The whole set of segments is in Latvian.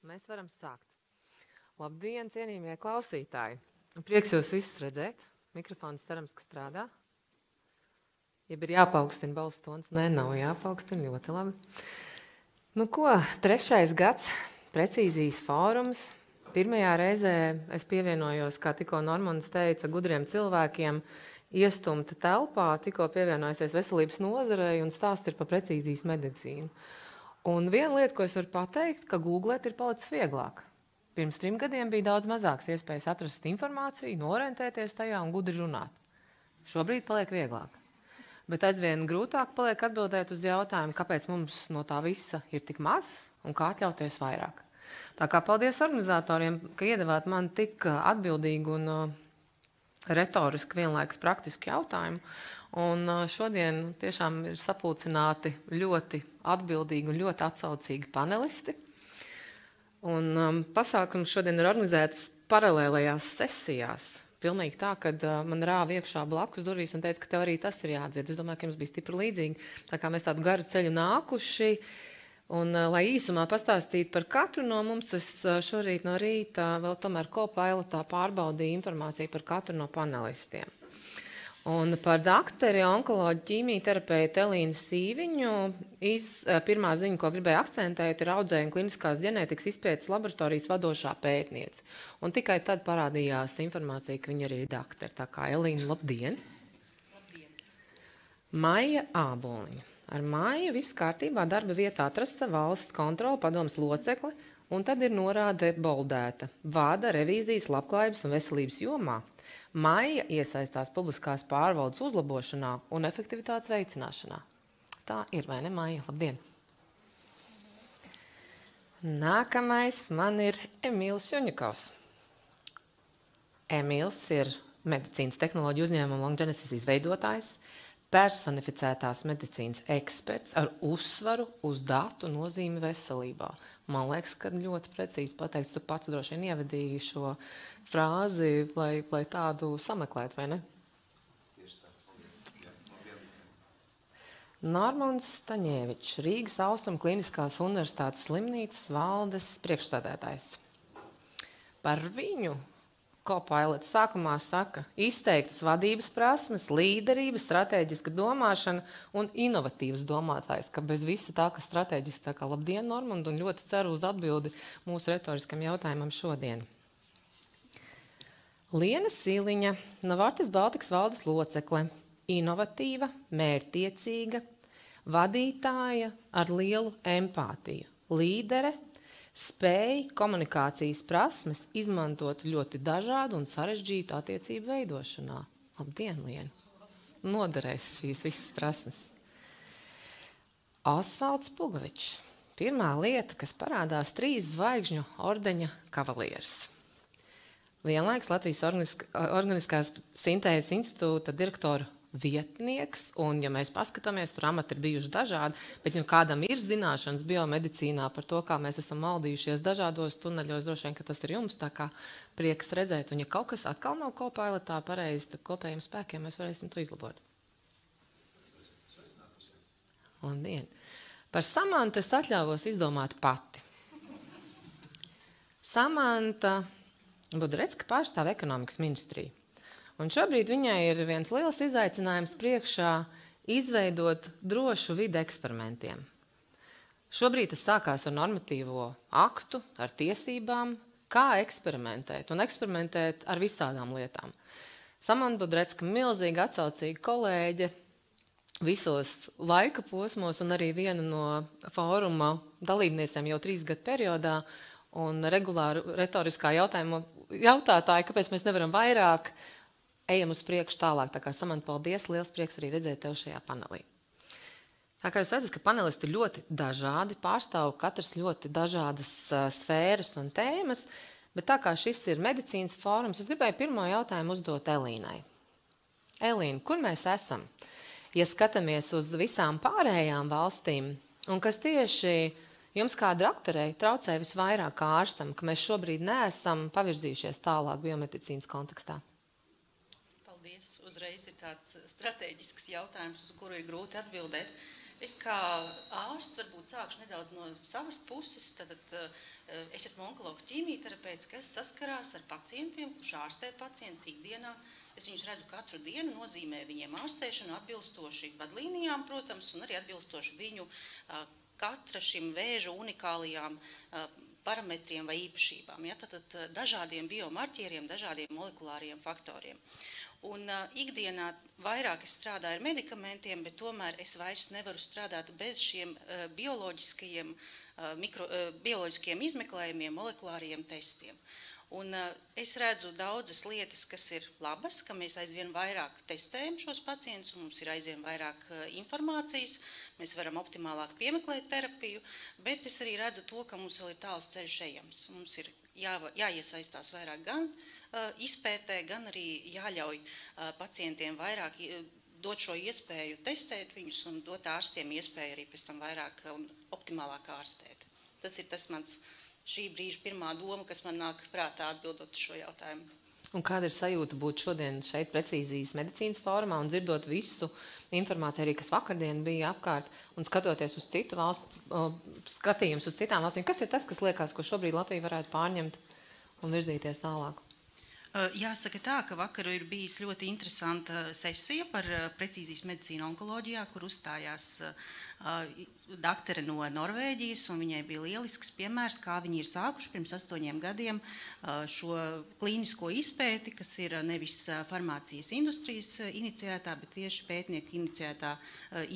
Mēs varam sākt. Labdien, cienījamie klausītāji! Prieks jūs visus redzēt. Mikrofons cerams, ka strādā. Jeb ir jāpaukstina balss tons. Nē, nav jāpaukstina, ļoti labi. Nu ko, 3. gads, Precīzijas fórums. Pirmajā reizē es pievienojos, kā tikko Normands teica, gudriem cilvēkiem iestumta telpā, tikko pievienojusies veselības nozarei un stāsts ir par precīzijas medicīnu. Un viena lieta, ko es varu pateikt, ka googlēt ir palicis vieglāk. Pirms 3 gadiem bija daudz mazāks iespējas atrast informāciju, orientēties tajā un gudri runāt. Šobrīd paliek vieglāk. Bet aizvien grūtāk paliek atbildēt uz jautājumu, kāpēc mums no tā visa ir tik maz un kā atļauties vairāk. Tā kā paldies organizatoriem, ka iedevāt man tik atbildīgu un retoriski vienlaikus praktisku jautājumu. Un šodien tiešām ir sapulcināti ļoti atbildīgi un ļoti atsaucīgi panelisti. Un pasākums šodien ir organizēts paralēlajās sesijās. Pilnīgi tā, kad man rāva iekšā blakus durvīs un teica, ka tev arī tas ir jādzird. Es domāju, ka jums bija stipri līdzīgi. Tā kā mēs tādu garu ceļu nākuši. Un, lai īsumā pastāstītu par katru no mums, es šorīt no rīta vēl tomēr Copilotā pārbaudīju informāciju par katru no panelistiem. Un par dakteri, onkoloģu, ķīmijterapeitu Elīnu Sīviņu pirmā ziņa, ko gribēju akcentēt, ir audzēju un kliniskās ģenētikas izpētes laboratorijas vadošā pētniece. Un tikai tad parādījās informācija, ka viņa arī ir dakteri. Tā kā Elīna, labdien! Labdien! Maija Āboliņa. Ar Maiju viss kārtībā, darba vietā atrasta valsts kontrola padomes locekli, un tad ir norāde boldēta. Vada revīzijas, labklājības un veselības jomā. Maija iesaistās publiskās pārvaldes uzlabošanā un efektivitātes veicināšanā. Tā ir, vai ne, Maija? Labdien! Nākamais man ir Emīls Juņakovs. Emīls ir medicīnas tehnoloģiju uzņēmuma Longgenesis izveidotājs, personificētās medicīnas eksperts ar uzsvaru uz datu nozīmi veselībā. Man liekas, ka ļoti precīzi pateikts, tu pats droši vien ievadīji šo frāzi, lai tādu sameklētu, vai ne? Tieši tā. Paldies. Jā, labdien visiem. Normands Staņēvičs, Rīgas Austrumu Kliniskās universitātes slimnīcas valdes priekšsēdētājs. Par viņu Copilot sākumā saka izteiktas vadības prasmes, līderība, stratēģiska domāšana un inovatīvs domātājs, ka bez visa tā, ka stratēģiski tā kā labdien, Normand, un ļoti ceru uz atbildi mūsu retoriskam jautājumam šodien. Liena Sīliņa, Novartis Baltikas valdes locekle, inovatīva, mērķtiecīga, vadītāja ar lielu empātiju, līdere, spēja komunikācijas prasmes izmantot ļoti dažādu un sarežģītu attiecību veidošanā. Labdien, Liena! Noderēs šīs visas prasmes. Osvalds Pugavičs. Pirmā lieta, kas parādās 3 zvaigžņu ordeņa kavalieris. Vienlaiks Latvijas Organiskās sintēzes institūta direktora vietnieks, un, ja mēs paskatāmies, tur amati ir bijuši dažādi, bet ja kādam ir zināšanas biomedicīnā par to, kā mēs esam maldījušies dažādos tuneļos, droši vien, ka tas ir jums, tā kā prieks redzēt, un ja kaut kas atkal nav Copilotā pareizi, tad kopējiem spēkiem mēs varēsim to izlabot. Labdien! Par Samantu es atļāvos izdomāt pati. Samanta Budrecka pārstāv ekonomikas ministriju. Un šobrīd viņai ir viens liels izaicinājums priekšā izveidot drošu vidi eksperimentiem. Šobrīd tas sākās ar normatīvo aktu, ar tiesībām, kā eksperimentēt, un eksperimentēt ar visādām lietām. Samanta Budrecka milzīgi atsaucīga kolēģe visos laika posmos, un arī viena no fóruma dalībniecēm jau 3 gadu periodā, un regulāri retoriskā jautātāja, kāpēc mēs nevaram vairāk, ejam uz priekšu tālāk. Tā kā Samanta, paldies, liels prieks arī redzēt tev šajā panelī. Tā kā jūs redzat, ka panelisti ļoti dažādi, pārstāv katrs ļoti dažādas sfēras un tēmas, bet tā kā šis ir medicīnas fórums, es gribēju pirmo jautājumu uzdot Elīnai. Elīna, kur mēs esam? Ja skatāmies uz visām pārējām valstīm, un kas tieši jums kā doktorei traucē visvairāk kā ārstam, ka mēs šobrīd neesam pavirzījušies tālāk biomedicīnas kontekstā? Uzreiz ir tāds stratēģisks jautājums, uz kuru ir grūti atbildēt. Es kā ārsts varbūt sākšu nedaudz no savas puses. Tad es esmu onkologs ķīmijterapeits, kas saskarās ar pacientiem, kurš ārstē pacientus ikdienā. Es viņus redzu katru dienu, nozīmē viņiem ārstēšanu atbilstoši vadlīnijām, protams, un arī atbilstoši viņu katra šim vēža unikālajām parametriem vai īpašībām. Ja? Tātad dažādiem biomarķieriem, dažādiem molekulāriem faktoriem. Un ikdienā vairāk es strādāju ar medikamentiem, bet tomēr es vairs nevaru strādāt bez šiem bioloģiskajiem izmeklējumiem, molekulāriem testiem. Un es redzu daudzas lietas, kas ir labas, ka mēs aizvien vairāk testējam šos pacientus, un mums ir aizvien vairāk informācijas, mēs varam optimālāk piemeklēt terapiju, bet es arī redzu to, ka mums vēl ir tāls ceļš ejams. Mums ir jāiesaistās vairāk gan izpētē, gan arī jāļauj pacientiem vairāk dot šo iespēju testēt viņus un dot ārstiem iespēju arī pēc tam vairāk un optimālāk ārstēt. Tas ir tas mans šī brīža pirmā doma, kas man nāk prātā atbildot uz šo jautājumu. Un kāda ir sajūta būt šodien šeit precīzijas medicīnas fórumā un dzirdot visu informāciju arī, kas vakardien bija apkārt un skatoties uz citu valstu, skatījums uz citām valstīm? Kas ir tas, kas liekas, ko šobrīd Latvija varētu pārņemt un virzīties tālāk? Jāsaka tā, ka vakar ir bijis ļoti interesanta sesija par precīzijas medicīnu onkoloģijā, kur uzstājās daktare no Norvēģijas, un viņai bija lielisks piemērs, kā viņi ir sākuši pirms 8 gadiem šo klīnisko izpēti, kas ir nevis farmācijas industrijas iniciētā, bet tieši pētnieku iniciētā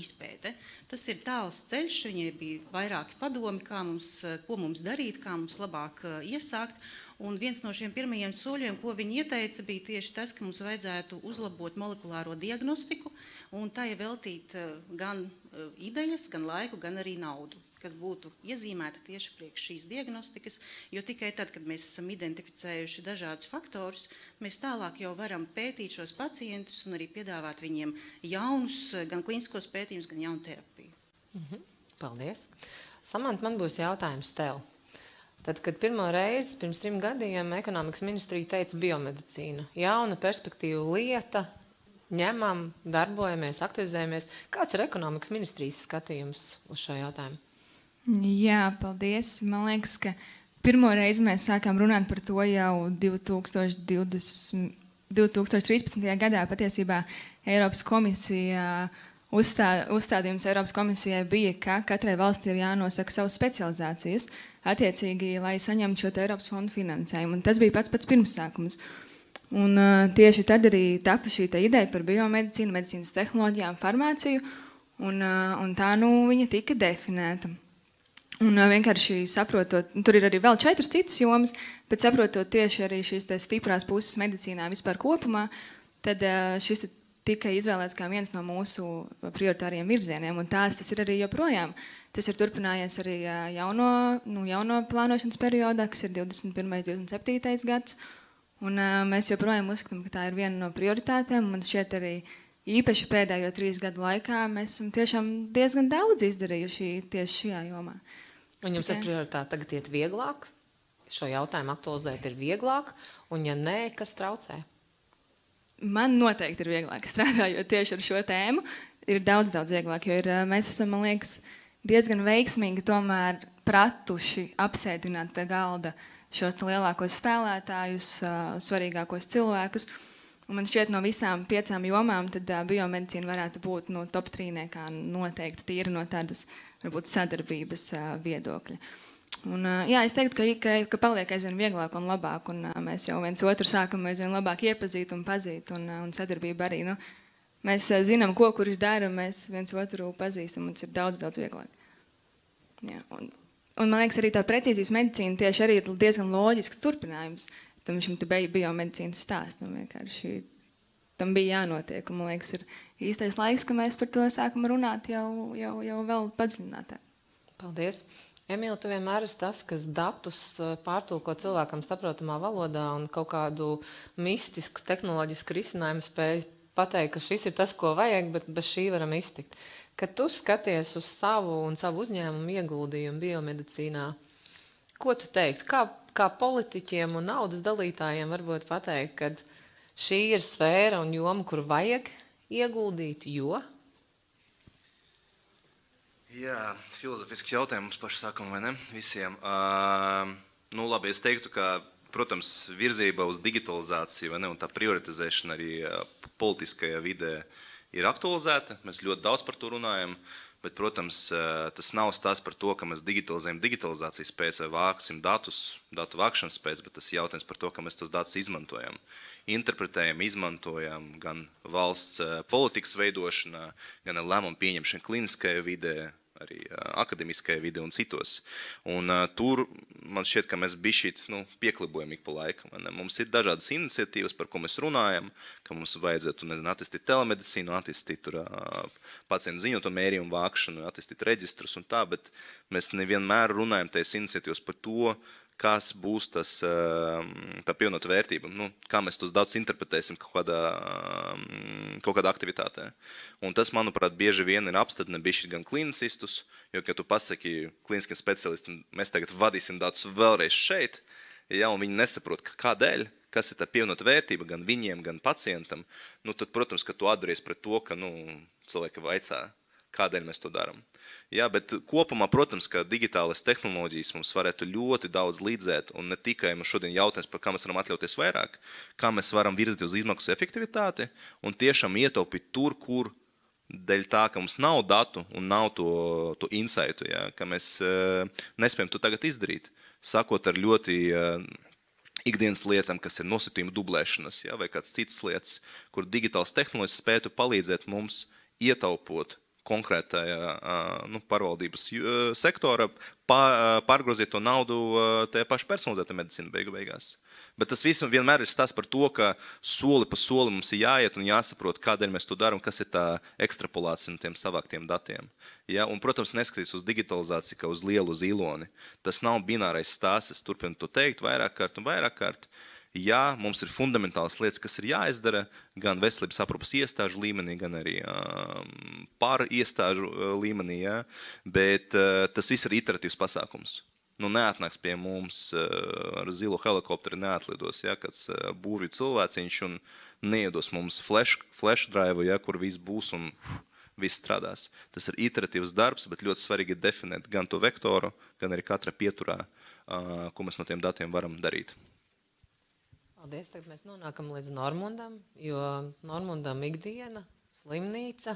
izpēte. Tas ir tāls ceļš, viņai bija vairāki padomi, ko mums darīt, kā mums labāk iesākt. Un viens no šiem pirmajiem soļiem, ko viņi ieteica, bija tieši tas, ka mums vajadzētu uzlabot molekulāro diagnostiku un tai veltīt gan idejas, gan laiku, gan arī naudu, kas būtu iezīmēta tieši priekš šīs diagnostikas, jo tikai tad, kad mēs esam identificējuši dažādus faktorus, mēs tālāk jau varam pētīt šos pacientus un arī piedāvāt viņiem jaunus, gan klīniskos pētījumus, gan jaunu terapiju. Paldies. Samanta, man būs jautājums tev. Tad, kad pirmo reizi pirms 3 gadiem ekonomikas ministrija teica biomedicīna, jauna perspektīva lieta, ņemam, darbojamies, aktivizējamies. Kāds ir ekonomikas ministrijas skatījums uz šo jautājumu? Jā, paldies. Man liekas, ka pirmo reizi mēs sākām runāt par to jau 2013. gadā. Patiesībā Eiropas komisija uzstādījums Eiropas komisijai bija, ka katrai valstī ir jānosaka savas specializācijas, attiecīgi, lai saņemtu šo Eiropas fondu finansējumu. Un tas bija pats pirmsākums. Un tieši tad arī tapa šī ideja par biomedicīnu, medicīnas tehnoloģijām, farmāciju, un tā viņa tika definēta. Un vienkārši saprotot, tur ir arī vēl 4 citas jomas, bet saprotot tieši arī šīs stiprās puses medicīnā vispār kopumā, tad šis tika izvēlēts kā viens no mūsu prioritāriem virzieniem, un tas ir arī joprojām. Tas ir turpinājies arī jauno plānošanas periodā, kas ir 21. 27. gads, un mēs joprojām uzskatām, ka tā ir viena no prioritātēm, un šķiet arī īpaši pēdējo 3 gadu laikā mēs esam tiešām diezgan daudz izdarījuši tieši šajā jomā. Un jums ir prioritāte tagad iet vieglāk? Šo jautājumu aktualizēt ir vieglāk, un ja nē, kas traucē? Man noteikti ir vieglāk strādājot tieši ar šo tēmu. Ir daudz vieglāk, jo mēs esam, man liekas, diezgan veiksmīgi tomēr pratuši apsēdināt pie galda šos lielākos spēlētājus, svarīgākos cilvēkus. Un man šķiet, no visām 5 jomām tad biomedicīna varētu būt top 3 noteikti tīri no tādas, varbūt, sadarbības viedokļa. Un, jā, es teiktu, ka paliek aizvien vieglāk un labāk, un mēs jau viens otru sākam aizvien labāk iepazīt un pazīt, un sadarbība arī. Mēs zinām, ko kurš dara, mēs viens otru pazīstam, un tas ir daudz vieglāk. Jā, un man liekas, arī tā precīzijas medicīna tieši arī ir diezgan loģisks turpinājums tam šim biomedicīnas stāstam. Vienkārši tam bija jānotiek, un man liekas, ir īstais laiks, ka mēs par to sākam runāt jau vēl padziļinātāk. Paldies! Emīla, tu vienmēr esi tas, kas datus pārtulko cilvēkam saprotamā valodā un kaut kādu mistisku, tehnoloģisku risinājumu spēj pateikt, ka šis ir tas, ko vajag, bet bez šī varam iztikt. Kad tu skaties uz savu un savu uzņēmumu ieguldījumu biomedicīnā, ko tu teikt? Kā politiķiem un naudas dalītājiem varbūt pateikt, ka šī ir sfēra un joma, kur vajag ieguldīt, jo? Jā, filozofisks jautājums pašu sākumu, vai ne? Visiem. Nu, labi, es teiktu, ka, protams, virzība uz digitalizāciju, vai ne, un tā prioritizēšana arī politiskajā vidē ir aktualizēta. Mēs ļoti daudz par to runājam, bet, protams, tas nav stāsts par to, ka mēs digitalizējam digitalizācijas spējas vai vāksim datus, datu vākšanas spējas, bet tas ir jautājums par to, ka mēs tos datus izmantojam. Interpretējam, izmantojam gan valsts politikas veidošanā, gan lēmumu pieņemšana kliniskajā vidē, arī akademiskajā vidē un citos. Un tur man šķiet, ka mēs bišķīt pieklibojam ik pa laikam. Mums ir dažādas iniciatīvas, par ko mēs runājam, ka mums vajadzētu, attīstīt telemedicīnu, attīstīt pacientu ziņoto mērījumu vākšanu, attīstīt reģistrus un tā, bet mēs nevienmēr runājam tās iniciatīvas par to, kas būs tā pievienotā vērtība, kā mēs tos datus interpretēsim kaut kādā aktivitātē. Un tas, manuprāt, bieži vien ir apstādina bišķi gan klinicistus, jo, kad tu pasaki kliniskiem specialistam, mēs tagad vadīsim datus vēlreiz šeit, ja, un viņi nesaprot, kādēļ, kas ir tā pievienotā vērtība gan viņiem, gan pacientam, tad, protams, ka tu atduries pret to, ka cilvēki vaicā, kādēļ mēs to darām. Jā, bet kopumā, protams, ka digitālas tehnoloģijas mums varētu ļoti daudz līdzēt, un ne tikai mums šodien jautājums par kā mēs varam atļauties vairāk, kā mēs varam virzīt uz izmaksu efektivitāti un tiešām ietaupīt tur, kur dēļ tā, ka mums nav datu un nav to insightu, jā, ka mēs nespējam to tagad izdarīt, sakot ar ļoti ikdienas lietām, kas ir nosūtījuma dublēšanas, jā, vai kāds citas lietas, kur digitālas tehnoloģijas spētu palīdzēt mums ietaupot konkrētajā pārvaldības sektora, pārgrozīt to naudu tajā paša personalizētā medicīna beigās. Bet tas viss vienmēr ir stāsts par to, ka soli pa soli mums ir jāiet un jāsaprot, kādēļ mēs to darām, kas ir tā ekstrapolācija no tiem savāktiem datiem. Ja? Un, protams, neskatīs uz digitalizāciju kā uz lielu ziloni. Tas nav binārais stāsts, es turpinu to teikt vairāk kārt un vairāk kārt. Jā, mums ir fundamentālas lietas, kas ir jāizdara gan veselības aprūpas iestāžu līmenī, gan arī pār iestāžu līmenī, jā, bet tas viss ir iteratīvs pasākums. Neatnāks pie mums ar zilo helikopteri, neatlidos, jā, kāds būvju cilvēciņš un neiedos mums flash drive, jā, kur viss būs un viss strādās. Tas ir iteratīvs darbs, bet ļoti svarīgi definēt gan to vektoru, gan arī katra pieturā, ko mēs no tiem datiem varam darīt. Paldies, tagad mēs nonākam līdz Normundam, jo Normundam ikdiena, slimnīca,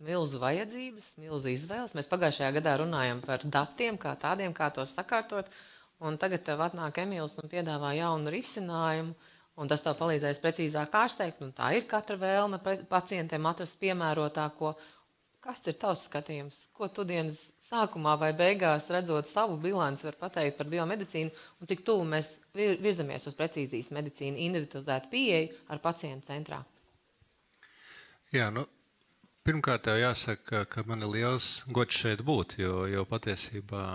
milzu vajadzības, milzu izvēles. Mēs pagājušajā gadā runājam par datiem, kā tādiem, kā tos sakārtot, un tagad tev atnāk Emīls un piedāvā jaunu risinājumu, un tas tev palīdzēs precīzāk ārstēt, un tā ir katra vēlme pacientiem atrast piemērotāko. Kas ir tavs skatījums? Ko tu dienas sākumā vai beigās, redzot savu bilanci, var pateikt par biomedicīnu un cik tuvu mēs virzamies uz precīzijas medicīnu, individualizētu pieeju ar pacientu centrā? Jā, pirmkārt jau jāsaka, ka man ir liels gods šeit būt, jo patiesībā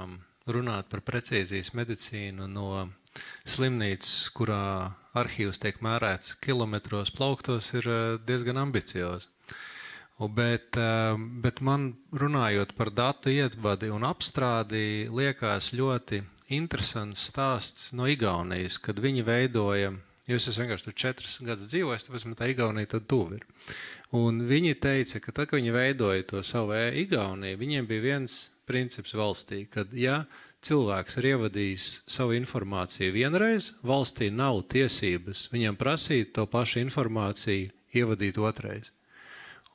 runāt par precīzijas medicīnu no slimnīcas, kurā arhīvs tiek mērēts kilometros plauktos, ir diezgan ambiciozi. Bet man runājot par datu ievadi un apstrādi liekas ļoti interesants stāsts no Igaunijas, kad viņi veidoja, es vienkārši tur 4 gadus dzīvoju, tāpēc man tā Igaunija tad tuvu ir. Un viņi teica, ka tad, kad viņi veidoja to savu Igauniju, viņiem bija viens princips valstī, kad ja cilvēks ir ievadījis savu informāciju vienreiz, valstī nav tiesības viņam prasīt to pašu informāciju ievadīt otrais.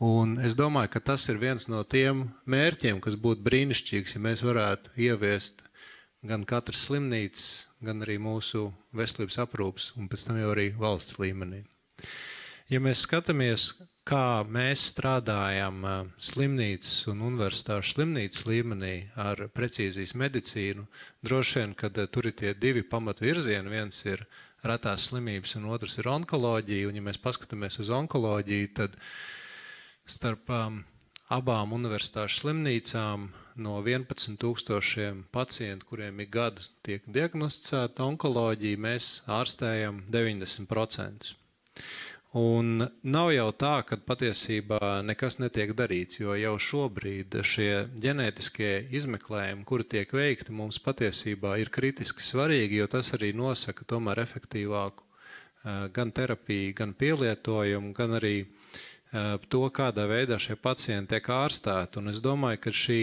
Un es domāju, ka tas ir viens no tiem mērķiem, kas būtu brīnišķīgs, ja mēs varētu ieviest gan katras slimnīcas, gan arī mūsu veselības aprūpas un pēc tam jau arī valsts līmenī. Ja mēs skatāmies, kā mēs strādājam slimnīcas un universitāšu slimnīcas līmenī ar precīzijas medicīnu, droši vien, kad tur ir tie 2 pamatvirzieni, viens ir retās slimības un otrs ir onkoloģija, un ja mēs paskatāmies uz onkoloģiju, tad starp abām universitāšu slimnīcām no 11,000 pacientu, kuriem ir gadu tiek diagnosticēta onkoloģija, mēs ārstējam 90%. Un nav jau tā, ka patiesībā nekas netiek darīts, jo jau šobrīd šie ģenētiskie izmeklējumi, kuri tiek veikti, mums patiesībā ir kritiski svarīgi, jo tas arī nosaka tomēr efektīvāku gan terapiju, gan pielietojumu, gan arī to, kādā veidā šie pacienti tiek ārstēti. Un es domāju, ka šī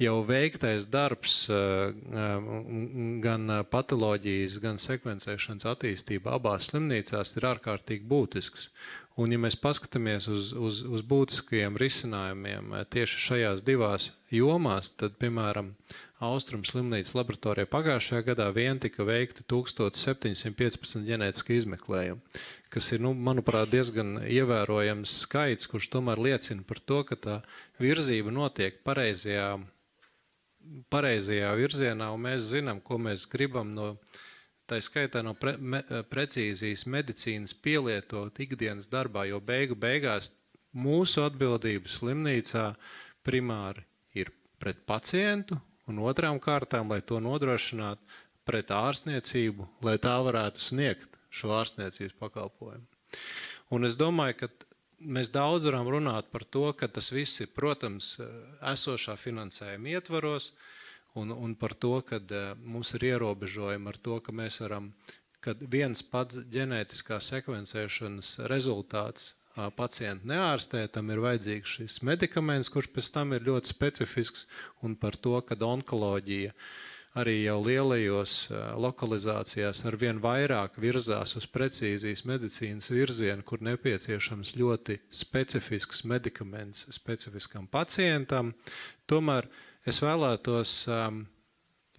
jau veiktais darbs, gan patoloģijas, gan sekvencēšanas attīstība abās slimnīcās ir ārkārtīgi būtisks. Un, ja mēs paskatāmies uz būtiskajiem risinājumiem tieši šajās divās jomās, tad, piemēram, Austrum slimnīcas laboratorijā pagājušajā gadā vien tika veikti 1715 ģenētiski izmeklējumi, kas ir, manuprāt, diezgan ievērojams skaits, kurš tomēr liecina par to, ka tā virzība notiek pareizajā virzienā, un mēs zinām, ko mēs gribam tā skaitā no precīzijas medicīnas pielietot ikdienas darbā, jo beigās mūsu atbildība slimnīcā primāri ir pret pacientu, un otrām kārtām, lai to nodrošinātu pret ārstniecību, lai tā varētu sniegt šo ārstniecības pakalpojumu. Un es domāju, ka mēs daudz varam runāt par to, ka tas viss ir, protams, esošā finansējuma ietvaros, un par to, ka mums ir ierobežojumi ar to, ka mēs varam, kad viens pats ģenētiskā sekvencēšanas rezultāts pacientu neārstē, tam ir vajadzīgs šis medikaments, kurš pēc tam ir ļoti specifisks, un par to, ka onkoloģija arī jau lielajos lokalizācijās ar vien vairāk virzās uz precīzijas medicīnas virzienu, kur nepieciešams ļoti specifisks medikaments specifiskam pacientam. Tomēr es vēlētos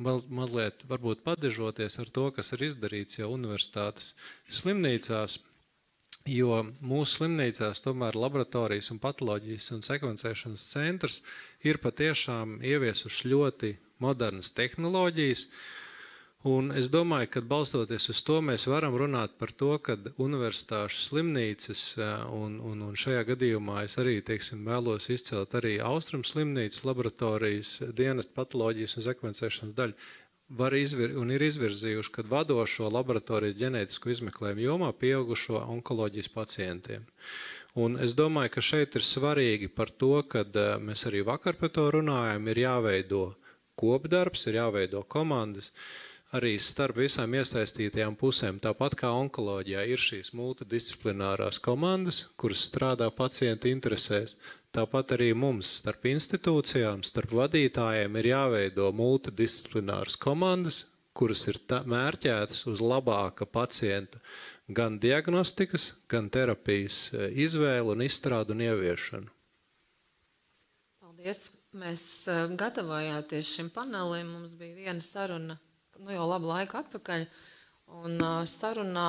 mazliet varbūt padežoties ar to, kas ir izdarīts jau universitātes slimnīcās, jo mūsu slimnīcās tomēr laboratorijas un patoloģijas un sekvencēšanas centrs ir patiešām ieviesuši ļoti modernas tehnoloģijas, un es domāju, ka balstoties uz to mēs varam runāt par to, ka universitāšu slimnīcas, un šajā gadījumā es arī, vēlos izcelt arī Austrum slimnīcas laboratorijas dienestu patoloģijas un sekvencēšanas daļu, un ir izvirzījuši, kad vadošo laboratorijas ģenētisko izmeklējumu jomā pieaugušo onkoloģijas pacientiem. Un es domāju, ka šeit ir svarīgi par to, kad mēs arī vakar par to runājam, ir jāveido kopdarbs, ir jāveido komandas, arī starp visām iesaistītajām pusēm, tāpat kā onkoloģijā ir šīs multidisciplinārās komandas, kuras strādā pacienta interesēs. Tāpat arī mums starp institūcijām, starp vadītājiem ir jāveido multidisciplināras komandas, kuras ir mērķētas uz labāka pacienta gan diagnostikas, gan terapijas izvēlu un izstrādu un ieviešanu. Paldies! Mēs gatavojāties šim panelim, mums bija viena saruna, jau labu laiku atpakaļ, un sarunā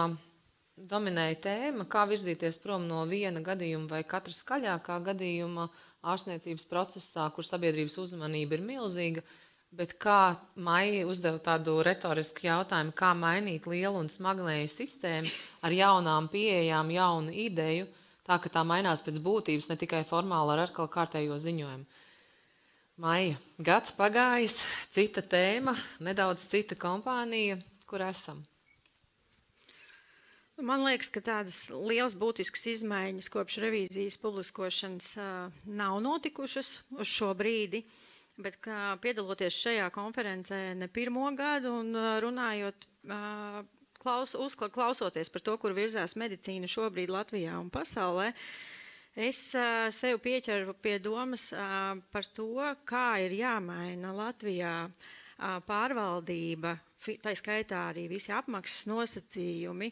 dominēja tēma, kā virzīties prom no viena gadījuma vai katra skaļākā gadījuma ārstniecības procesā, kur sabiedrības uzmanība ir milzīga, bet kā Maija uzdeva tādu retorisku jautājumu, kā mainīt lielu un smagnēju sistēmu ar jaunām pieejām, jaunu ideju, tā ka tā mainās pēc būtības, ne tikai formāli ar atkal kārtējo ziņojumu. Maija, gads pagājis, cita tēma, nedaudz cita kompānija, kur esam? Man liekas, ka tādas lielas būtiskas izmaiņas kopš revīzijas publiskošanas nav notikušas uz šo brīdi, bet piedaloties šajā konferencē ne pirmo gadu un runājot, klausoties par to, kur virzās medicīna šobrīd Latvijā un pasaulē, es sev pieķeru pie domas par to, kā ir jāmaina Latvijā pārvaldība, tā skaitā arī visi apmaksas nosacījumi,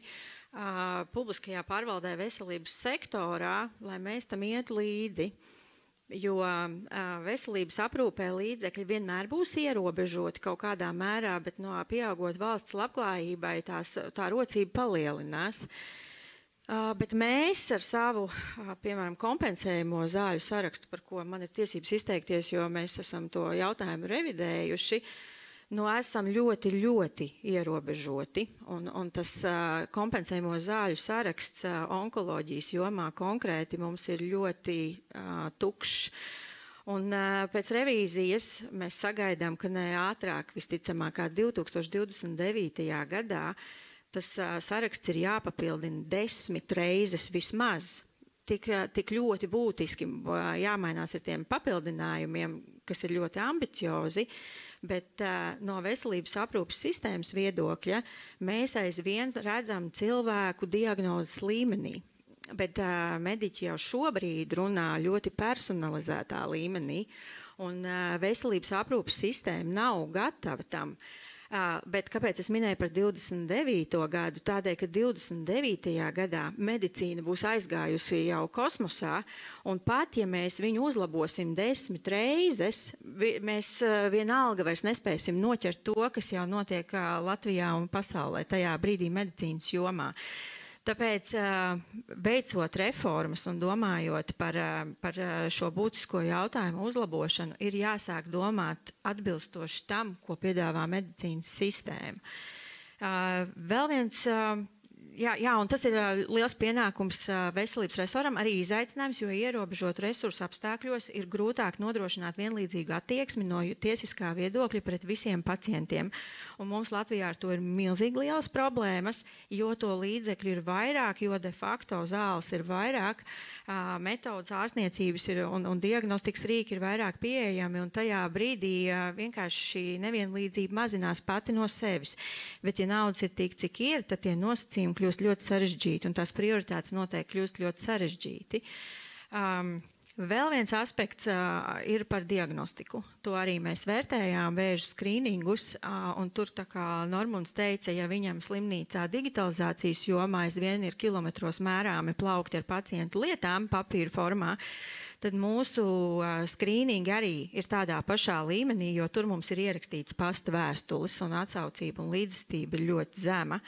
publiskajā pārvaldē veselības sektorā, lai mēs tam ietu līdzi, jo veselības aprūpē līdzekļi vienmēr būs ierobežoti kaut kādā mērā, bet no pieaugot valsts labklājībai tā rocība palielinās. Bet mēs ar savu, piemēram, kompensējumu zāļu sarakstu, par ko man ir tiesības izteikties, jo mēs esam to jautājumu revidējuši, esam ļoti, ļoti ierobežoti. Un tas kompensējumu zāļu saraksts onkoloģijas jomā konkrēti mums ir ļoti tukšs. Un pēc revīzijas mēs sagaidām, ka ne ātrāk, visticamāk, kā 2029. gadā, tas saraksts ir jāpapildina 10 reizes vismaz. Tik ļoti būtiski jāmainās ar tiem papildinājumiem, kas ir ļoti ambiciozi, bet no veselības aprūpes sistēmas viedokļa mēs aizvien redzam cilvēku diagnozes līmenī. Bet mediķi jau šobrīd runā ļoti personalizētā līmenī. un veselības aprūpes sistēma nav gatava tam. Bet kāpēc es minēju par 29. gadu? Tādēļ, ka 29. gadā medicīna būs aizgājusi jau kosmosā, un pat, ja mēs viņu uzlabosim 10 reizes, mēs vienalga vairs nespēsim noķert to, kas jau notiek Latvijā un pasaulē tajā brīdī medicīnas jomā. Tāpēc, beidzot reformas un domājot par šo būtisko jautājumu uzlabošanu, ir jāsāk domāt atbilstoši tam, ko piedāvā medicīnas sistēma. Vēl viens, un tas ir liels pienākums veselības resoram, arī izaicinājums, jo ierobežot resursu apstākļos ir grūtāk nodrošināt vienlīdzīgu attieksmi no tiesiskā viedokļa pret visiem pacientiem. Un mums Latvijā ar to ir milzīgi lielas problēmas, jo to līdzekļu ir vairāk, jo de facto zāles ir vairāk, metodas ārstniecības un diagnostikas rīki ir vairāk pieejami, un tajā brīdī vienkārši šī nevienlīdzība mazinās pati no sevis. Bet, ja naudas ir tik, cik ir, tad tie nosacījumi kļūst ļoti sarežģīti, un tās prioritātes noteikti kļūst ļoti sarežģīti. Vēl viens aspekts ir par diagnostiku. To arī mēs vērtējām vēža skrīningus, un tur, tā kā Normunds teica, ja viņam slimnīcā digitalizācijas jomā aizvien ir kilometros mērāmi plaukti ar pacientu lietām papīra formā, tad mūsu skrīningi arī ir tādā pašā līmenī, jo tur mums ir ierakstīts pasta vēstules, un atsaucība un līdzestība ir ļoti zema.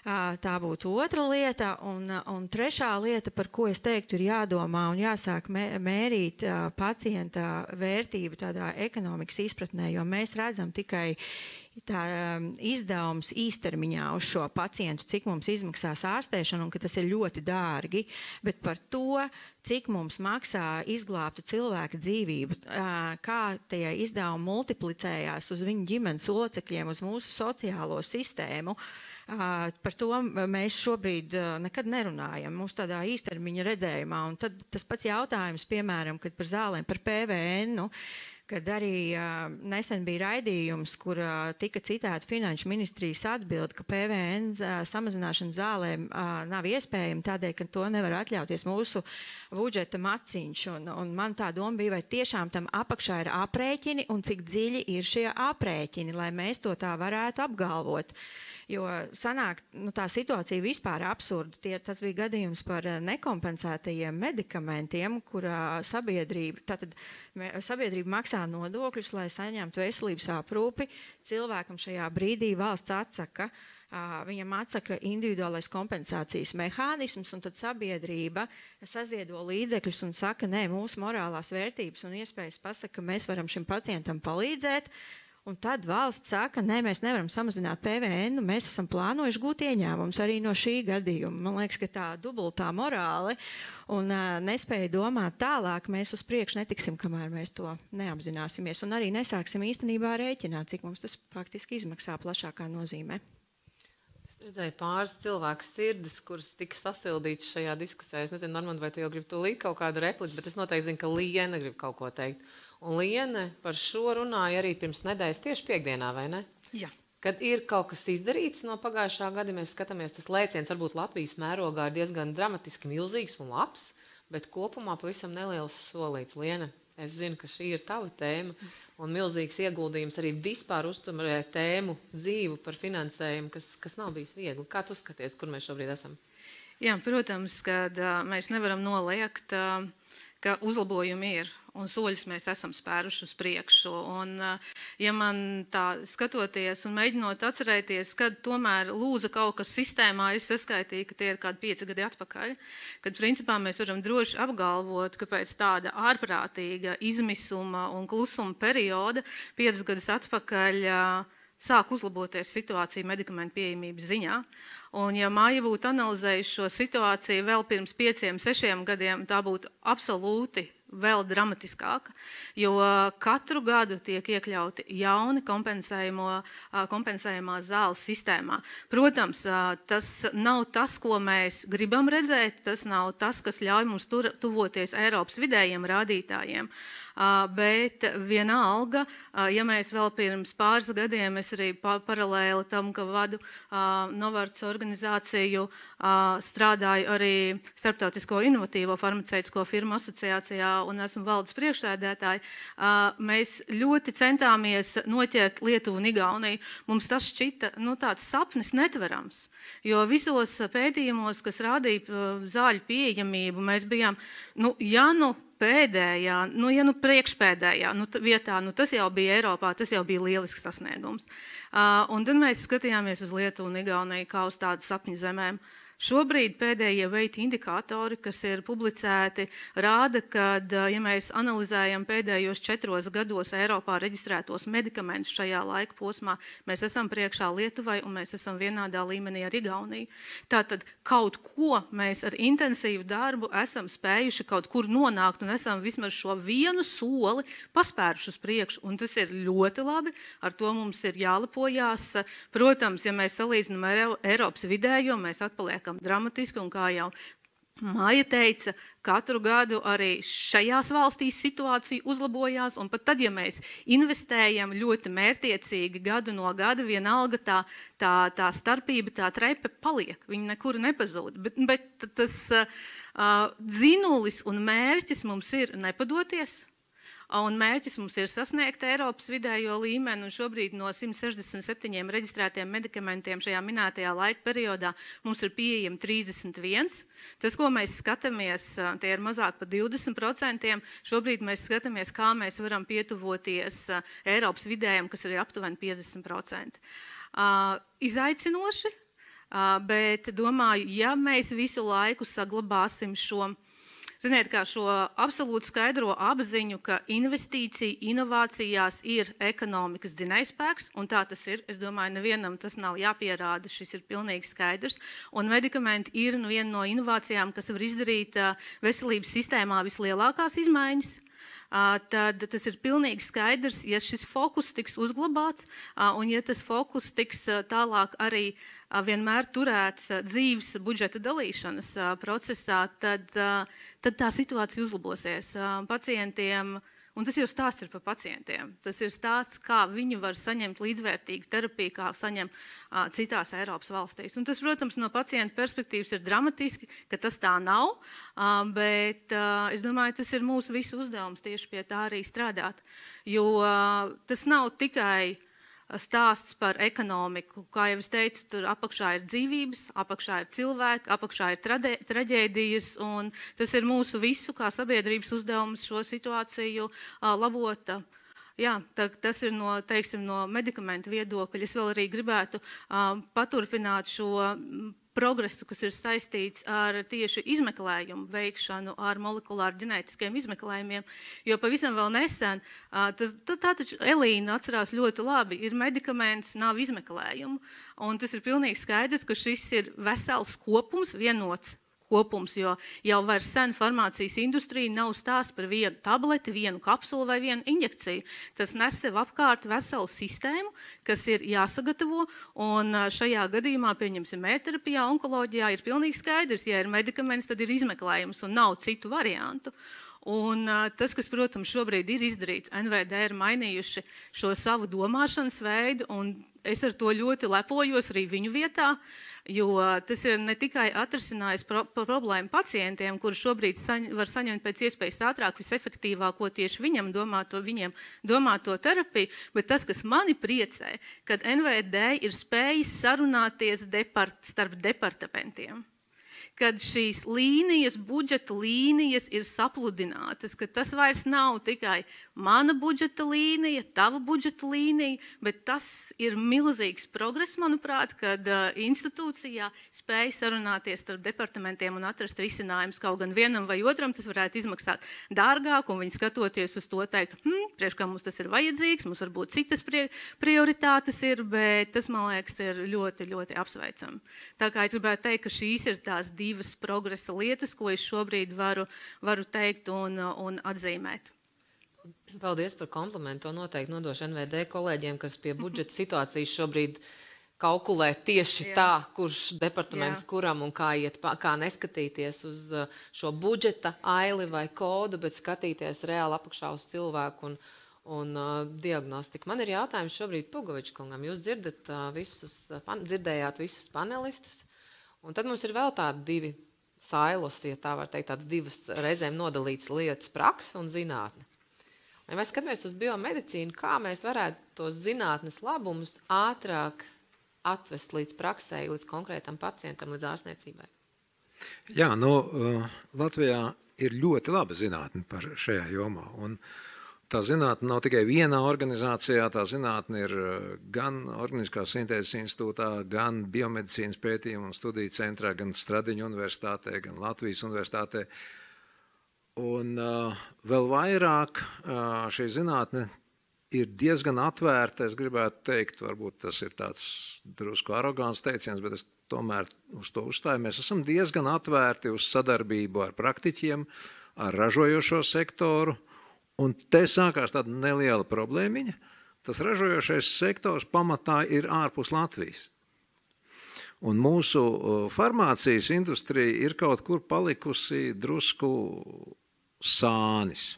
Tā būtu otra lieta, un trešā lieta, par ko es teiktu, ir jādomā un jāsāk mērīt pacienta vērtību tādā ekonomikas izpratnē, jo mēs redzam tikai izdevums īstermiņā uz šo pacientu, cik mums izmaksās ārstēšana un ka tas ir ļoti dārgi, bet par to, cik mums maksā izglābta cilvēka dzīvību, kā tie izdevumi multiplicējās uz viņu ģimenes locekļiem, uz mūsu sociālo sistēmu. Par to mēs šobrīd nekad nerunājam. Mums tādā īstermiņa redzējumā. Un tad tas pats jautājums, piemēram, kad par zālēm, par PVN, kad arī nesen bija raidījums, kur tika citēta Finanšu ministrijas atbilde, ka PVN samazināšana zālēm nav iespējama tādēļ, ka to nevar atļauties mūsu budžeta maciņš. Un man tā doma bija, vai tiešām tam apakšā ir aprēķini un cik dziļi ir šie aprēķini, lai mēs to tā varētu apgalvot. Jo sanāk, tā situācija vispār absurda. Tas bija gadījums par nekompensētajiem medikamentiem, kurā sabiedrība maksā nodokļus, lai saņemtu veselības aprūpi. Cilvēkam šajā brīdī valsts atsaka, viņam atsaka individuālais kompensācijas mehānisms, un tad sabiedrība saziedo līdzekļus un saka, nē, mūsu morālās vērtības un iespējas pasaka, ka mēs varam šim pacientam palīdzēt. Un tad valsts saka, nē, mēs nevaram samazināt PVN, un mēs esam plānojuši gūt ieņēmumus arī no šī gadījuma. Man liekas, ka tā dubultā morāle un nespēja domāt tālāk, mēs uz priekšu netiksim, kamēr mēs to neapzināsimies. Un arī nesāksim īstenībā rēķināt, cik mums tas faktiski izmaksā plašākā nozīmē. Es redzēju pāris cilvēku sirdis, kuras tika sasildītas šajā diskusijā. Es nezinu, Normand, vai tu jau gribi tūlīt kaut kādu repliku, bet es noteikti zinu, ka Liena grib kaut ko teikt. Un Liene par šo runāja arī pirms nedēļas tieši piekdienā, vai ne? Jā. Kad ir kaut kas izdarīts no pagājušā gada, mēs skatāmies, tas lēciens varbūt Latvijas mērogā ir diezgan dramatiski milzīgs un labs, bet kopumā pavisam neliels solīts. Liene, es zinu, ka šī ir tava tēma un milzīgs ieguldījums arī vispār uzturēt tēmu dzīvu par finansējumu, kas nav bijis viegli. Kā tu skaties, kur mēs šobrīd esam? Jā, protams, kad mēs nevaram noliegt, ka uzlabojumi ir un soļus mēs esam spēruši uz priekšu. Un, ja man tā skatoties un mēģinot atcerēties, kad tomēr lūza kaut kas sistēmā, es saskaitīju, ka tie ir kādi 5 gadi atpakaļ, kad principā mēs varam droši apgalvot, ka pēc tāda ārprātīga izmisuma un klusuma perioda 5 gadus atpakaļ sāk uzlaboties situācija medikamentu pieejamības ziņā. Un ja māja būtu analizējuši šo situāciju vēl pirms 5, 6 gadiem, tā būtu absolūti vēl dramatiskāka, jo katru gadu tiek iekļauti jauni kompensējumās zāles sistēmā. Protams, tas nav tas, ko mēs gribam redzēt, tas nav tas, kas ļauj mums tuvoties Eiropas vidējiem rādītājiem, bet vienalga, ja mēs vēl pirms pāris gadiem, es arī paralēli tam, ka vadu Novartis organizāciju, strādāju arī Starptautisko inovatīvo farmaceitisko firmu asociācijā un esmu valdes priekšsēdētāji, mēs ļoti centāmies noķert Lietuvu un Igauniju. Mums tas šķita tāds sapnis netverams, jo visos pētījumos, kas rādīja zāļu pieejamību, mēs bijām, pēdējā, priekšpēdējā vietā, tas jau bija Eiropā, tas jau bija lielisks sasniegums. Un tad mēs skatījāmies uz Lietuvu un Igauniju kā uz tādu sapņu zemēm. Šobrīd pēdējie veidi indikātori, kas ir publicēti, rāda, ka, ja mēs analizējam pēdējos 4 gados Eiropā reģistrētos medikamentus šajā laika posmā, mēs esam priekšā Lietuvai un mēs esam vienādā līmenī ar Igauniju. Tātad kaut ko mēs ar intensīvu darbu esam spējuši kaut kur nonākt un esam vismaz šo vienu soli paspēruši uz priekšu, un tas ir ļoti labi, ar to mums ir jālepojās. Protams, ja mēs salīdzinām ar Eiropas vidējo, mēs atpaliekam dramatiski, un kā jau Māja teica, katru gadu arī šajās valstīs situācija uzlabojās, un pat tad, ja mēs investējam ļoti mērtiecīgi gadu no gada, vienalga tā starpība, tā trepe paliek, viņa nekur nepazūd. Bet tas dzinulis un mērķis mums ir nepadoties, un mērķis mums ir sasniegt Eiropas vidējo līmeni, un šobrīd no 167 reģistrētiem medikamentiem šajā minētajā laika periodā mums ir pieejami 31. Tas, ko mēs skatāmies, tie ir mazāk par 20%. Šobrīd mēs skatāmies, kā mēs varam pietuvoties Eiropas vidējiem, kas ir aptuveni 50%. Izaicinoši, bet domāju, ja mēs visu laiku saglabāsim šo absolūti skaidro apziņu, ka investīcija inovācijās ir ekonomikas dzinējspēks, un tā tas ir. Es domāju, nevienam tas nav jāpierāda, šis ir pilnīgi skaidrs. Un medikamenti ir viena no inovācijām, kas var izdarīt veselības sistēmā vislielākās izmaiņas. Tad tas ir pilnīgi skaidrs, ja šis fokus tiks uzglabāts, un ja tas fokus tiks tālāk arī vienmēr turēts dzīves budžeta dalīšanas procesā, tad tā situācija uzlabosies pacientiem. Un tas jau stāsts ir par pacientiem. Tas ir stāsts, kā viņi var saņemt līdzvērtīgu terapiju, kā saņem citās Eiropas valstīs. Un tas, protams, no pacienta perspektīvas ir dramatiski, ka tas tā nav, bet es domāju, tas ir mūsu visu uzdevums tieši pie tā arī strādāt. Jo tas nav tikai stāsts par ekonomiku. Kā jau es teicu, tur apakšā ir dzīvības, apakšā ir cilvēki, apakšā ir traģēdijas, un tas ir mūsu visu kā sabiedrības uzdevums šo situāciju labot. Jā, tas ir no medikamentu viedokļa. Es vēl arī gribētu paturpināt šo progresu, kas ir saistīts ar tieši izmeklējumu veikšanu, ar molekulāru ģenētiskiem izmeklējumiem, jo pavisam vēl nesen, tā taču Elīna atcerās ļoti labi, ir medikaments, nav izmeklējumu, un tas ir pilnīgi skaidrs, ka šis ir vesels kopums, vienots kopums, jo jau vairs sen farmācijas industrija nav stāsts par vienu tableti, vienu kapsulu vai vienu injekciju. Tas nes sev apkārt veselu sistēmu, kas ir jāsagatavo, un šajā gadījumā, pieņemsim, mērterapijā, onkoloģijā, ir pilnīgi skaidrs, ja ir medikaments, tad ir izmeklējums un nav citu variantu. Un tas, kas, protams, šobrīd ir izdarīts, NVD ir mainījuši šo savu domāšanas veidu, un es ar to ļoti lepojos arī viņu vietā, jo tas ir ne tikai atrisinājis problēmu pacientiem, kuri šobrīd var saņemt pēc iespējas ātrāk visefektīvāko tieši viņiem domāto terapiju, bet tas, kas mani priecē, kad NVD ir spējis sarunāties starp departamentiem. Kad šīs līnijas, budžeta līnijas ir sapludinātas, ka tas vairs nav tikai mana budžeta līnija, tava budžeta līnija, bet tas ir milzīgs progress, manuprāt, kad institūcijā spēja sarunāties starp departamentiem un atrast risinājumus, kaut gan vienam vai otram tas varētu izmaksāt dārgāk, un viņi skatoties uz to teikt, priekš kā mums tas ir vajadzīgs, mums varbūt citas prioritātes ir, bet tas, man liekas, ir ļoti, ļoti apsveicami. Tā kā es gribētu teikt, ka šīs ir tās divas progresa lietas, ko es šobrīd varu teikt un atzīmēt. Paldies par komplimentu. To noteikti nodošu NVD kolēģiem, kas pie budžeta situācijas šobrīd kalkulēt tieši tā, kurš departaments kuram un kā neskatīties uz šo budžeta aili vai kodu, bet skatīties reāli apakšā uz cilvēku un diagnostiku. Man ir jautājums šobrīd Pugoviča kungam. Jūs dzirdējāt visus panelistus, un tad mums ir vēl tādi divi sailos, ja tā var teikt, tāds divas reizēm nodalīts lietas, praksa un zinātne. Ja mēs skatāmies uz biomedicīnu, kā mēs varētu tos zinātnes labumus ātrāk atvest līdz praksē, līdz konkrētam pacientam, līdz ārstniecībai? Jā, Latvijā ir ļoti laba zinātne par šajā jomā, un tā zinātne nav tikai vienā organizācijā, tā zinātne ir gan Organiskās sintēzes institūtā, gan biomedicīnas pētījumu un studiju centrā, gan Stradiņu universitātē, gan Latvijas universitātē. Un vēl vairāk šī zinātne ir diezgan atvērta, es gribētu teikt, varbūt tas ir tāds drusku arogants teiciens, bet es tomēr uz to uzstāju. Mēs esam diezgan atvērti uz sadarbību ar praktiķiem, ar ražojošo sektoru, un te sākās tāda neliela problēmiņa. Tas ražojošais sektors pamatā ir ārpus Latvijas. Un mūsu farmācijas industrija ir kaut kur palikusi drusku sānis.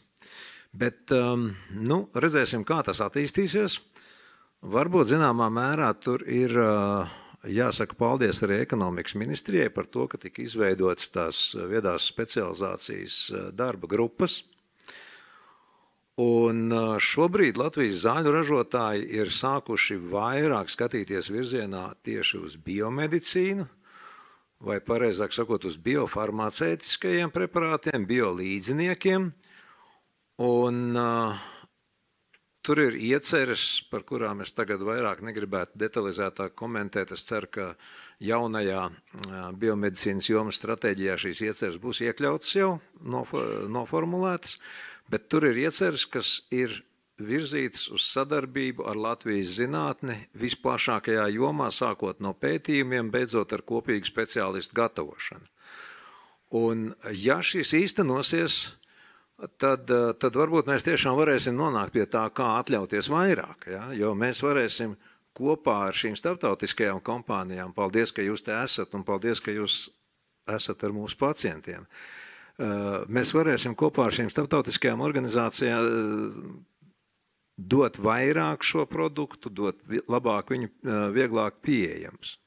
Bet, redzēsim, kā tas attīstīsies. Varbūt zināmā mērā tur ir jāsaka paldies arī ekonomikas ministrijai par to, ka tika izveidotas tās viedās specializācijas darba grupas. Un šobrīd Latvijas zāļu ražotāji ir sākuši vairāk skatīties virzienā tieši uz biomedicīnu, vai pareizāk sakot, uz biofarmaceitiskajiem preparātiem, biolīdziniekiem. Un tur ir ieceres, par kurām es tagad vairāk negribētu detalizētāk komentēt. Es ceru, ka jaunajā biomedicīnas jomas stratēģijā šīs ieceres būs iekļautas jau, noformulētas. Bet tur ir ieceres, kas ir virzītas uz sadarbību ar Latvijas zinātni visplašākajā jomā, sākot no pētījumiem, beidzot ar kopīgu speciālistu gatavošanu. Un ja šis īstenosies, tad varbūt mēs tiešām varēsim nonākt pie tā, kā atļauties vairāk, ja? Jo mēs varēsim kopā ar šīm starptautiskajām kompānijām, paldies, ka jūs te esat, un paldies, ka jūs esat ar mūsu pacientiem, mēs varēsim kopā ar šīm starptautiskajām organizācijām dot vairāk šo produktu, dot labāk viņu vieglāk pieejams.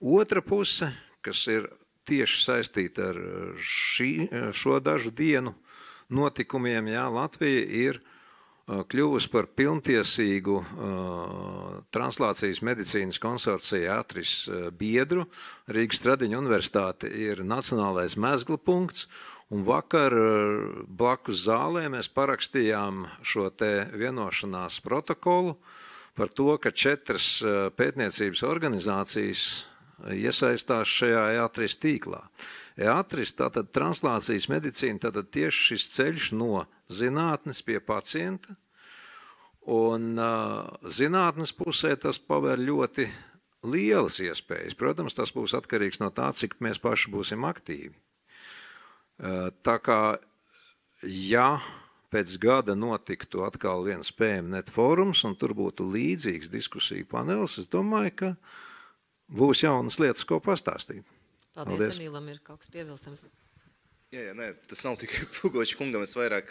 Otra puse, kas ir tieši saistīta ar šo dažu dienu notikumiem, jā, Latvija ir kļuvusi par pilntiesīgu translācijas medicīnas konsorcija ATRIS biedru. Rīgas Stradiņu universitāte ir nacionālais mezgla punkts, un vakar blakus zālē mēs parakstījām šo te vienošanās protokolu par to, ka 4 pētniecības organizācijas iesaistās šajā ATRIS tīklā. ATRIS, tātad translācijas medicīna, tātad tieši šis ceļš no zinātnes pie pacienta, un zinātnes pusē tas paver ļoti lielas iespējas. Protams, tas būs atkarīgs no tā, cik mēs paši būsim aktīvi. Tā kā, ja pēc gada notiktu atkal viens PMNet fórums, un tur būtu līdzīgs diskusiju panelis, es domāju, ka būs jaunas lietas, ko pastāstīt. Paldies. Emīlam ir kaut kas piebilstams. Jā, tas nav tikai Pugoviča kungam, es vairāk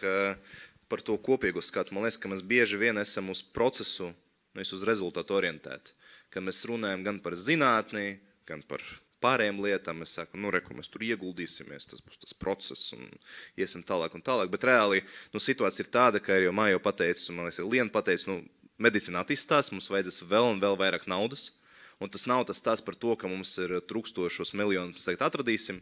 par to kopīgu skatu. Man liekas, ka mēs bieži vien esam uz procesu, nevis uz rezultātu orientēti. Kad mēs runājam gan par zinātni, gan par pārējām lietām, mēs sākam, mēs tur ieguldīsimies, tas būs tas process un iesim tālāk un tālāk. Bet reāli situācija ir tāda, ka jau Māja pateica, un man liekas, Liena pateica, medicīna attīstās, mums vajadzēs vēl un vēl vairāk naudas. Un tas nav tas stāsts par to, ka mums ir trūkstošos miljonus, mēs atradīsim,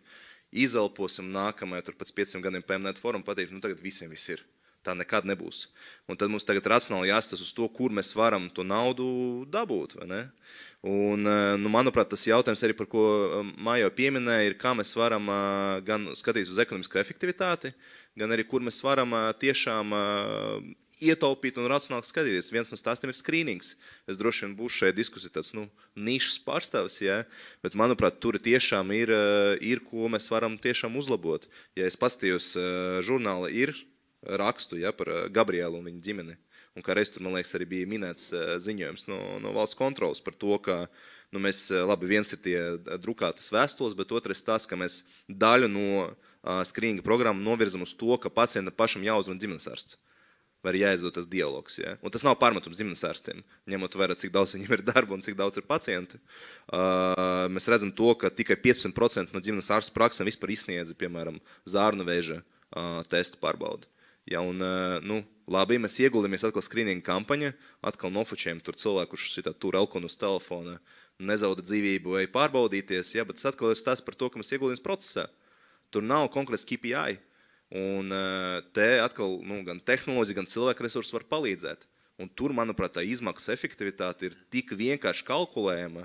izelposim nākamajā, tur pēc 5 gadiem PMNet forumu pateikt, tagad visiem viss ir. Tā nekad nebūs. Un tad mums tagad racionāli jāstas uz to, kur mēs varam to naudu dabūt, vai ne? Un, manuprāt, tas jautājums arī, par ko Māja jau pieminēja, ir, kā mēs varam gan skatīties uz ekonomisko efektivitāti, gan arī, kur mēs varam tiešām ietaupīt un racionāli skatīties. Viens no stāstiem ir skrīnings. Es droši vien būšu šajā diskusijā tāds, nišas pārstāvis, jā, bet, manuprāt, tur tiešām ir, ko mēs varam tiešām uzlabot. Ja es paskatījos žurnāla, ir rakstu, ja, par Gabrielu un viņa ģimeni. Un kā reiz tur, man liekas, arī bija minēts ziņojums no valsts kontrolas par to, ka Nu, mēs, labi, viens ir tie drukātas vēstules, bet otrais tas, ka mēs daļu no skrīninga programmu novirzam uz to, ka pacientam pašam jāuzrunā ģimenesārsts. Vai jāizdod tas dialogs. Ja? Un tas nav pārmetums ģimenesārstiem, ņemot vērā, cik daudz viņiem ir darba un cik daudz ir pacienti. Mēs redzam to, ka tikai 15% no ģimenesārstu praksēm vispār izsniedza, piemēram, zārnu vēža testu pārbaudi. Ja, un, nu, labi, mēs ieguldāmies atkal skrīninga kampaņa, atkal nofočējam tur cilvēku, kurš tur elkonu uz telefona, nezauda dzīvību vai pārbaudīties, ja, bet tas atkal ir stāsts par to, ka mēs ieguldāmies procesā. Tur nav konkrēts KPI. Un te atkal gan tehnoloģija, gan cilvēku resursi var palīdzēt. Un tur, manuprāt, tā izmaksu efektivitāte ir tik vienkārši kalkulējama,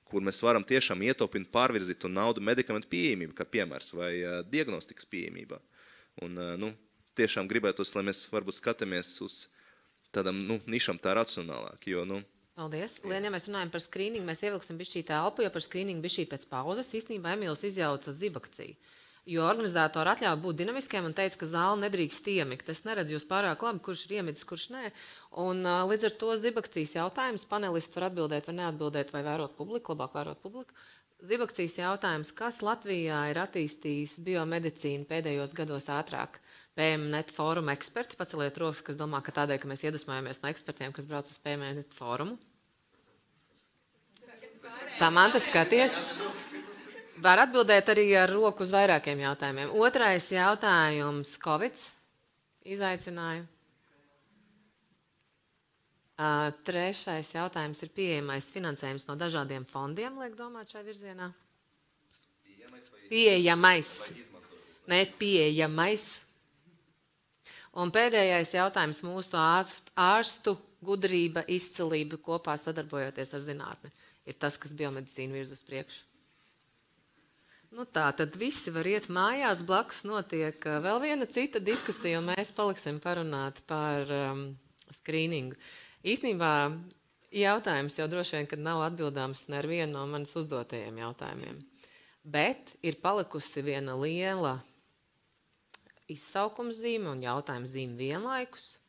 kur mēs varam tiešām ietaupīt, pārvirzīt to naudu medikamentu pieejamību, kā piemērs, vai diagnostikas pieejamībā. Un tiešām gribētos, lai mēs varbūt skatāmies uz tādam nišam tā racionālāk, jo, Paldies. Lien, ja mēs runājam par skrīningu, mēs ievilksim bišķī telpu, jo par skrīningu bišķī pēc pauzes. Īstenībā Emīls izjauca zibakciju. Jo organizatori atļauj būt dinamiskiem un teica, ka zāle nedrīkst iemigt. Es neredzu jūs pārāk labi, kurš ir iemidzis, kurš nē. Un līdz ar to zibakcijas jautājums, panelists var atbildēt vai neatbildēt, vai vērot publiku, labāk vērot publiku. Zibakcijas jautājums, kas Latvijā ir attīstījis biomedicīnu pēdējos gados ātrāk? PMNet fóruma eksperti, paceliet rokas, kas domā, ka tādēļ, ka mēs iedvesmojamies no ekspertiem, kas brauc uz PMNet fórumu. Samanta, skaties. Var atbildēt arī ar roku uz vairākiem jautājumiem. Otrais jautājums - Covids izaicināja. Trešais jautājums ir pieejamais finansējums no dažādiem fondiem, liek domāt šajā virzienā. Pieejamais. Ne, pieejamais. Un pēdējais jautājums - mūsu ārstu gudrība, izcilība kopā sadarbojoties ar zinātni. Ir tas, kas biomedicīnu virz uz priekšu. Nu tā, tad visi var iet mājās, blakus notiek vēl viena cita diskusija, un mēs paliksim parunāt par skrīningu. Īstenībā jautājums jau droši vien, kad nav atbildāms ne ar vienu no manis uzdotajiem jautājumiem. Bet ir palikusi viena liela izsaukuma zīme un jautājuma zīme vienlaikus.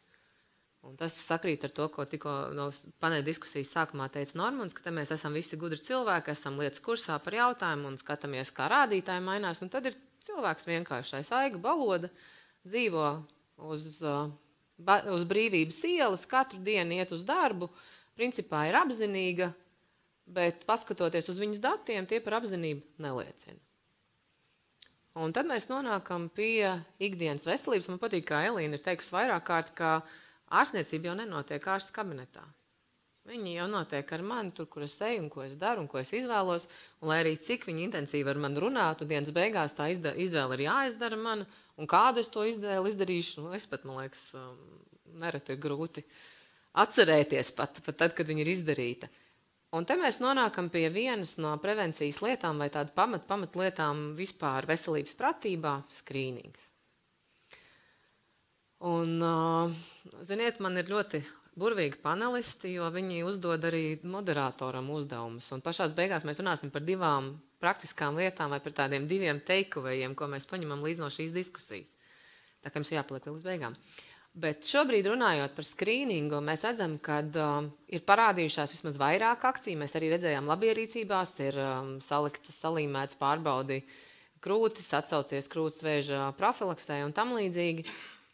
Un tas sakrīt ar to, ko tikko no paneļa diskusijas sākumā teica Normunds, ka te mēs esam visi gudri cilvēki, esam lietas kursā par jautājumu un skatāmies, kā rādītāji mainās. Un tad ir cilvēks vienkāršais aiga baloda, dzīvo uz brīvības ielas, katru dienu iet uz darbu, principā ir apzinīga, bet paskatoties uz viņas datiem, tie par apzinību neliecina. Un tad mēs nonākam pie ikdienas veselības. Man patīk, kā Elīna ir teikusi vairāk kārt, ka ārstniecība jau nenotiek ārsta kabinetā. Viņi jau notiek ar mani tur, kur es eju un ko es daru un ko es izvēlos. Un lai arī cik viņi intensīvi ar mani runātu, dienas beigās tā izvēle ir jāizdara man. Un kādu es to izdarīšu, es pat, man liekas, nereti ir grūti atcerēties pat tad, kad viņa ir izdarīta. Un te mēs nonākam pie vienas no prevencijas lietām vai tādu pamatlietām vispār veselības pratībā - skrīnings. Un, ziniet, man ir ļoti burvīgi panelisti, jo viņi uzdod arī moderatoram uzdevumus. Un pašās beigās mēs runāsim par divām praktiskām lietām vai par tādiem diviem takeawayiem, ko mēs paņemam līdz no šīs diskusijas. Tā kā mums jāpaliek līdz beigām. Bet šobrīd runājot par skrīningu, mēs redzam, ka ir parādījušās vismaz vairāk akciju. Mēs arī redzējām labierīcībās, ir salīmēts pārbaudi krūtis, atsaucies krūts vēža profilaksē un tam līdzīgi.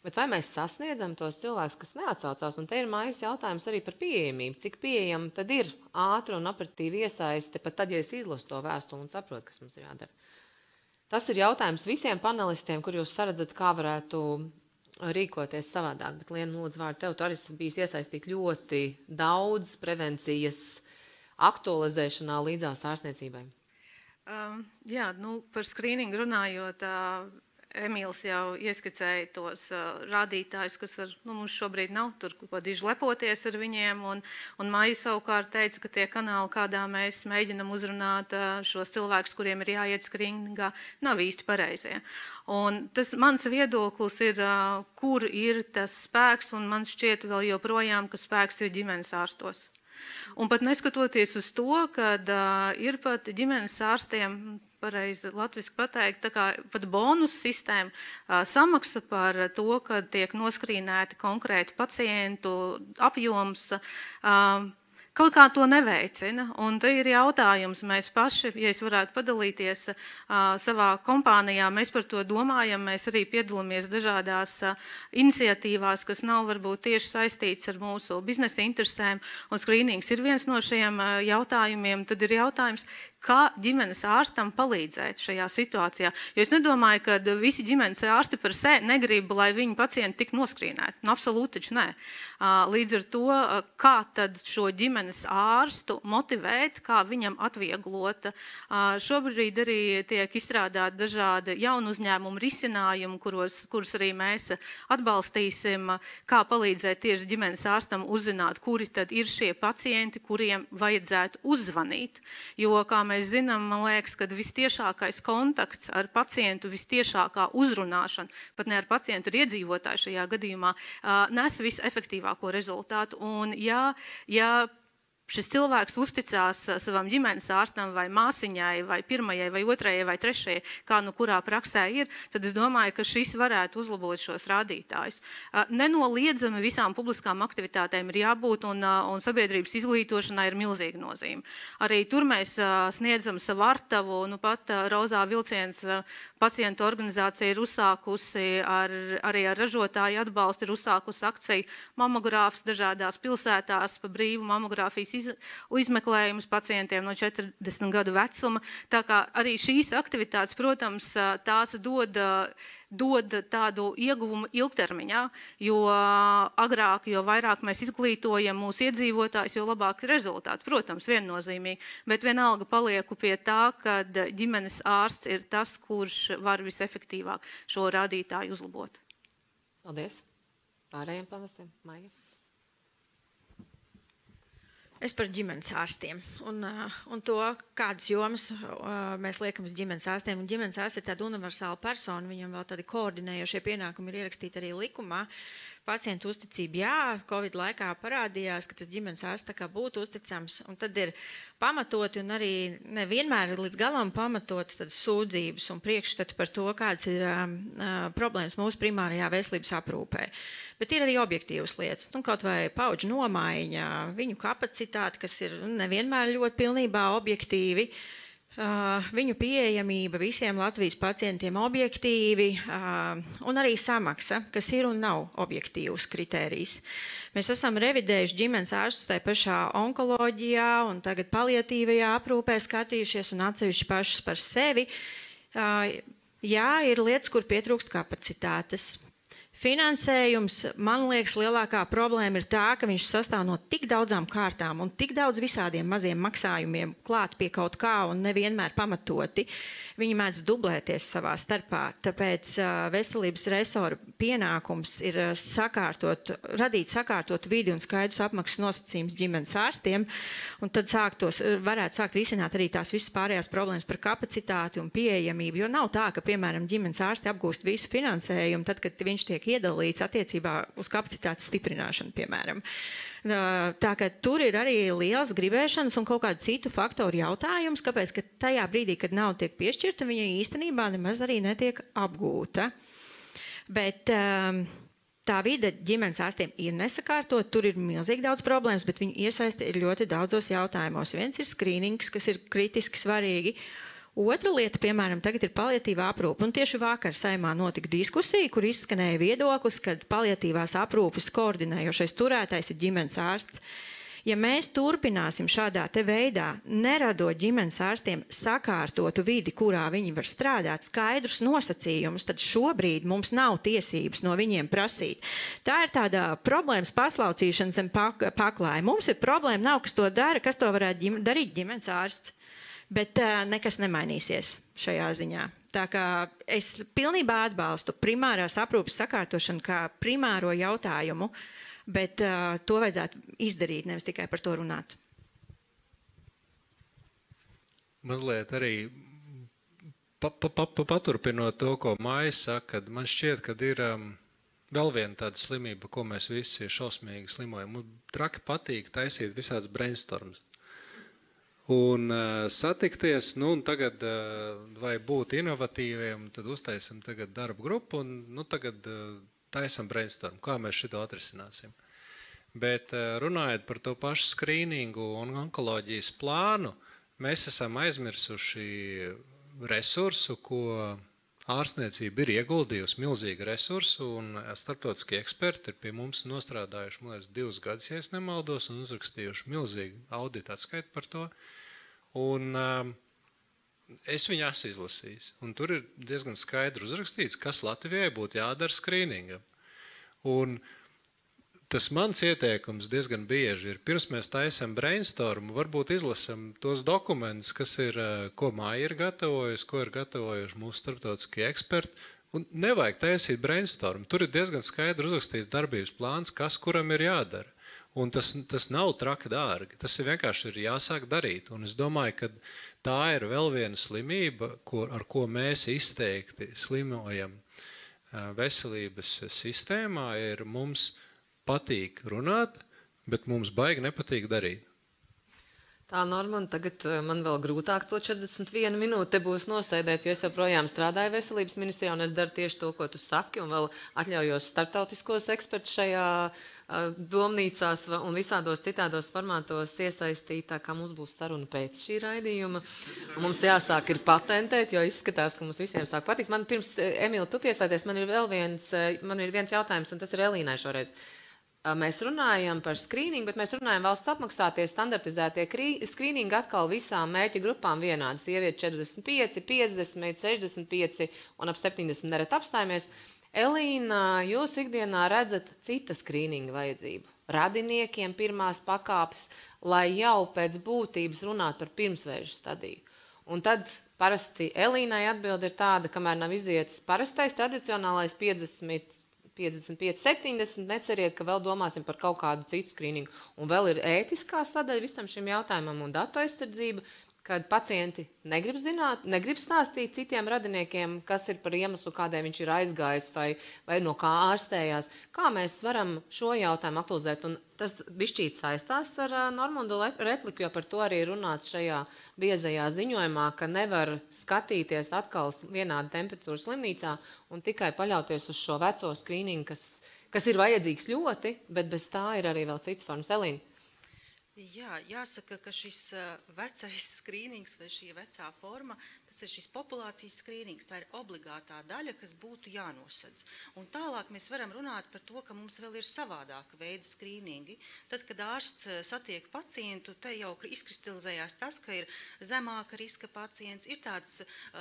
Bet vai mēs sasniedzam tos cilvēkus, kas neatsaucās? Un te ir mājas jautājums arī par pieejamību. Cik pieejama tad ir ātra un operatīva iesaiste, pat tad, ja es izlasu to vēstuli un saprotu, kas mums ir jādara. Tas ir jautājums visiem panelistiem, kur jūs saredzat, kā varētu rīkoties savādāk. Bet, Liena, lūdzu, vārdu tev, tu arī esi bijis iesaistīt ļoti daudz prevencijas aktualizēšanā līdzās ārstniecībai. Jā, par skrīningu runājot, Emīls jau ieskicēja tos rādītājus, kas mums šobrīd nav, tur ko diži lepoties ar viņiem, un Maija savukārt teica, ka tie kanāli, kādā mēs mēģinam uzrunāt šos cilvēkus, kuriem ir jāiet skrīningā, nav īsti pareizie. Un tas mans viedoklis ir, kur ir tas spēks, un man šķiet vēl joprojām, ka spēks ir ģimenes ārstos. Un pat neskatoties uz to, kad ir pat ģimenes ārstiem, pareizi latviski pateikt, tā kā pat bonus sistēma samaksa par to, kad tiek noskrīnēti konkrēti pacientu apjoms, kaut kā to neveicina. Un te ir jautājums, mēs paši, ja es varētu padalīties savā kompānijā, mēs par to domājam, mēs arī piedalāmies dažādās iniciatīvās, kas nav varbūt tieši saistīts ar mūsu biznesa interesēm, un skrīnings ir viens no šiem jautājumiem. Tad ir jautājums, kā ģimenes ārstam palīdzēt šajā situācijā. Jo es nedomāju, ka visi ģimenes ārsti par sevi negrib, lai viņu pacienti tik noskrīnēti. Nu, absolūti taču nē. Līdz ar to, kā tad šo ģimenes ārstu motivēt, kā viņam atvieglot. Šobrīd arī tiek izstrādāti dažādi jaunu uzņēmumu risinājumi, kurus arī mēs atbalstīsim, kā palīdzēt tieši ģimenes ārstam uzzināt, kuri tad ir šie pacienti, kuriem vajadzētu uzzvanīt. Jo, kā mēs zinām, man liekas, ka vistiešākais kontakts ar pacientu, vistiešākā uzrunāšana, pat ne ar pacientu, ar iedzīvotāju šajā gadījumā, nes visefektīvāko rezultātu. Un ja šis cilvēks uzticās savam ģimenes ārstam vai māsiņai, vai pirmajai, vai otrajai, vai trešajai, kā nu kurā praksē ir, tad es domāju, ka šis varētu uzlabot šos rādītājus. Nenoliedzami visām publiskām aktivitātēm ir jābūt, un sabiedrības izglītošanai ir milzīga nozīme. Arī tur mēs sniedzam savu artavu, nu pat Rozā Vilciens pacientu organizācija ir uzsākusi, arī ar ražotāju atbalstu ir uzsākusi akciju mamogrāfs dažādās pilsētās pa brīvu mamogrāfijas izmeklējumus pacientiem no 40 gadu vecuma. Tā kā arī šīs aktivitātes, protams, tās dod tādu ieguvumu ilgtermiņā, jo agrāk, jo vairāk mēs izglītojam mūsu iedzīvotājus, jo labāk rezultāti. Protams, viennozīmīgi, bet vienalga palieku pie tā, ka ģimenes ārsts ir tas, kurš var visefektīvāk šo rādītāju uzlabot. Paldies. Pārējiem pamestiem. Maija. Es par ģimenes ārstiem un to, kādas jomas mēs liekam uz ģimenes ārstiem. Un ģimenes ārsts ir tāda universāla persona, viņam vēl tādi koordinējošie pienākumi ir ierakstīti arī likumā. Pacientu uzticība, jā, Covid laikā parādījās, ka tas ģimenes ārsts tā kā būtu uzticams, un tad ir pamatoti un arī nevienmēr līdz galam pamatotas tādas sūdzības un priekšstati par to, kādas ir problēmas mūsu primārajā veselības aprūpē. Bet ir arī objektīvas lietas, nu, kaut vai paudžu nomaiņa, viņu kapacitāte, kas ir nevienmēr ļoti pilnībā objektīvi, viņu pieejamība visiem Latvijas pacientiem objektīvi un arī samaksa, kas ir un nav objektīvs kritērijs. Mēs esam revidējuši ģimenes ārstus tajā pašā onkoloģijā un tagad paliatīvajā aprūpē skatījušies un atsevišķi pašas par sevi. Jā, ir lietas, kur pietrūkst kapacitātes. Finansējums, man liekas, lielākā problēma ir tā, ka viņš sastāv no tik daudzām kārtām un tik daudz visādiem maziem maksājumiem klāt pie kaut kā un nevienmēr pamatoti. Viņi mēdz dublēties savā starpā, tāpēc veselības resora pienākums ir radīt sakārtot vidi un skaidrs apmaksas nosacījums ģimenes ārstiem, un tad varētu sākt risināt arī tās visas pārējās problēmas par kapacitāti un pieejamību, jo nav tā, ka, piemēram, ģimenes ārsti apgūst visu finansējumu, tad, kad viņš tiek iedalīts attiecībā uz kapacitātes stiprināšanu, piemēram. Tā ka tur ir arī liels gribēšanas un kaut kādu citu faktoru jautājums, kāpēc, ka tajā brīdī, kad nauda tiek piešķirta, viņa īstenībā nemaz arī netiek apgūta. Bet tā vide ģimenes ārstiem ir nesakārtot, tur ir milzīgi daudz problēmas, bet viņu iesaisti ir ļoti daudzos jautājumos. Viens ir skrīnings, kas ir kritiski svarīgi. Otra lieta, piemēram, tagad ir paliatīvā aprūpe. Un tieši vakar Saeimā notika diskusija, kur izskanēja viedoklis, kad paliatīvās aprūpes koordinējošais turētājs ir ģimenes ārsts. Ja mēs turpināsim šādā te veidā, neradot ģimenes ārstiem sakārtotu vidi, kurā viņi var strādāt, skaidrus nosacījumus, tad šobrīd mums nav tiesības no viņiem prasīt. Tā ir tāda problēmas paslaucīšana zem paklāja. Mums ir problēma, nav kas to dara, kas to varētu darīt ģimenes ārsts. Bet nekas nemainīsies šajā ziņā. Tā kā es pilnībā atbalstu primārās aprūpes sakārtošanu kā primāro jautājumu, bet to vajadzētu izdarīt, nevis tikai par to runāt. Mazliet arī paturpinot to, ko Maija saka, kad man šķiet, ka ir vēl viena tāda slimība, ko mēs visi šausmīgi slimojam. Mums traki patīk taisīt visādas brainstorms. Un satikties, nu, un tagad vai būt inovatīviem, tad uztaisam tagad darbu grupu un, nu, tagad taisam brainstorm, kā mēs šito atrisināsim. Bet runājot par to pašu skrīningu un onkoloģijas plānu, mēs esam aizmirsuši resursu, ko ārstniecība ir ieguldījusi, milzīgu resursu, un starptautiskie eksperti ir pie mums nostrādājuši, man liekas, 2 gadus, ja es nemaldos, un uzrakstījuši milzīgu auditu atskaitu par to. Un es viņu esmu izlasījis, un tur ir diezgan skaidri uzrakstīts, kas Latvijai būtu jādara skrīningam. Un tas mans ieteikums diezgan bieži ir, pirms mēs taisam brainstormu, varbūt izlasam tos dokumentus, kas ir, ko Māja ir gatavojusi, ko ir gatavojuši mūsu starptautiskie eksperti, un nevajag taisīt brainstormu. Tur ir diezgan skaidri uzrakstīts darbības plāns, kas kuram ir jādara. Un tas nav traki dārgi, tas ir vienkārši jāsāk darīt. Un es domāju, ka tā ir vēl viena slimība, ar ko mēs izteikti slimojam veselības sistēmā, ir mums patīk runāt, bet mums baigi nepatīk darīt. Tā, Norman, tagad man vēl grūtāk to 41 minūti te būs nosēdēt, jo es joprojām strādāju veselības ministrijā un es daru tieši to, ko tu saki, un vēl atļaujos starptautiskos ekspertus šajā domnīcās un visādos citādos formātos iesaistīt, tā kā mums būs saruna pēc šī raidījuma. Un mums jāsāk ir patentēt, jo izskatās, ka mums visiem sāk patikt. Man pirms, Emīl, tu pieslēdzies, man ir viens jautājums, un tas ir Elīnai šoreiz. Mēs runājam par skrīningu, bet mēs runājam valsts apmaksātie, standartizētie skrīningi atkal visām mērķa grupām vienādi. Sievieti 45, 50, 65 un ap 70 neret apstājamies. Elīna, jūs ikdienā redzat cita skrīninga vajadzību? Radiniekiem pirmās pakāpes, lai jau pēc būtības runāt par pirmsvēža stadiju. Un tad parasti Elīnai atbilde ir tāda, kamēr nav izietis parastais tradicionālais 50, 55, 70, neceriet, ka vēl domāsim par kaut kādu citu skrīningu. Un vēl ir ētiskā sadaļa visam šim jautājumam un datu aizsardzība, kad pacienti negrib zināt, negrib stāstīt citiem radiniekiem, kas ir par iemeslu, kādēļ viņš ir aizgājis vai no kā ārstējās. Kā mēs varam šo jautājumu aktualizēt? Un tas bišķīt saistās ar Normundu repliku, jo par to arī runāts šajā biezajā ziņojumā, ka nevar skatīties atkal vienāda temperatūra slimnīcā un tikai paļauties uz šo veco skrīningu, kas ir vajadzīgs ļoti, bet bez tā ir arī vēl cits formas. Elīna? Jā, jāsaka, ka šis vecais skrīnings vai šī vecā forma, tas ir šis populācijas skrīnings, tā ir obligātā daļa, kas būtu jānosedz. Un tālāk mēs varam runāt par to, ka mums vēl ir savādāka veida skrīningi. Tad, kad ārsts satiek pacientu, te jau izkristalizējās tas, ka ir zemāka riska pacients, ir tāds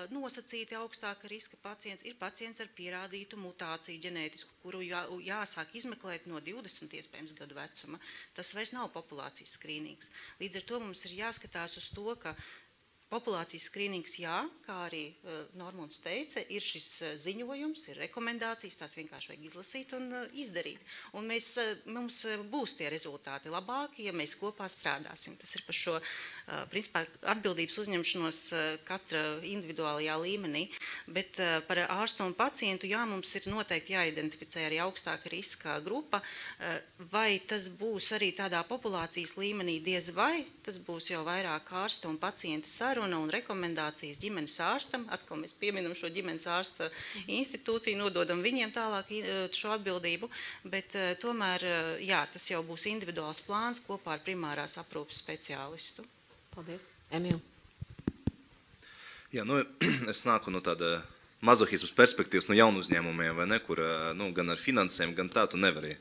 nosacīti augstāka riska pacients, ir pacients ar pierādītu mutāciju ģenētisku, kuru jāsāk izmeklēt no 20 iespējams gadu vecuma. Tas vairs nav populācijas skrīnings. Līdz ar to mums ir jāskatās uz to, ka populācijas skrīnings, jā, kā arī Normunds teica, ir šis ziņojums, ir rekomendācijas, tās vienkārši vajag izlasīt un izdarīt. Un mums būs tie rezultāti labāki, ja mēs kopā strādāsim. Tas ir par šo, principā, atbildības uzņemšanos katra individuālajā līmenī, bet par ārstu un pacientu, jā, mums ir noteikti jāidentificē arī augstāka riska grupa, vai tas būs arī tādā populācijas līmenī diez vai, tas būs jau vairāk ārsta un pacienta saruna un rekomendācijas ģimenes ārstam. Atkal mēs pieminam šo ģimenes ārsta institūciju, nododam viņiem tālāk šo atbildību, bet tomēr, jā, tas jau būs individuāls plāns kopā ar primārās aprūpes speciālistu. Paldies. Emīl. Jā, es nāku no tāda mazohismas perspektīvas no jaunu uzņēmumiem, vai ne, kur gan ar finansēm, gan tā tu nevari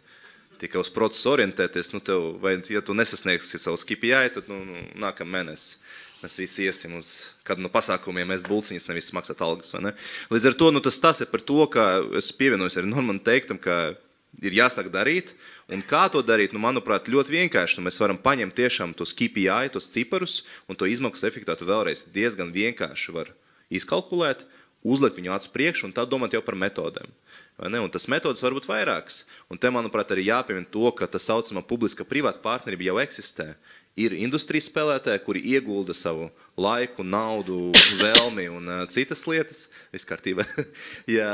tikai uz procesu orientēties, vai ja tu nesasniegsi savu KPI, tad nākam mēnesi. Mēs visi iesim uz kādu no pasākumiem, mēs bulciņas nevis maksāt algas, vai ne? Līdz ar to, tas ir par to, ka es pievienojos arī Norman teiktam, ka ir jāsāk darīt, un kā to darīt, manuprāt, ļoti vienkārši. Mēs varam paņemt tiešām tos KPI, tos ciparus, un to izmaksu efektivitāti vēlreiz diezgan vienkārši var izkalkulēt, uzlikt viņu acu priekšu, un tā domāt jau par metodēm. Vai ne? Un tas metodas var būt vairākas. Un te, manuprāt, arī jāpiemina to, ka tā saucamā publiska privāta partnerība jau eksistē. Ir industrijas spēlētāji, kuri iegulda savu laiku, naudu, vēlmi un citas lietas. Viss kārtībā. Jā,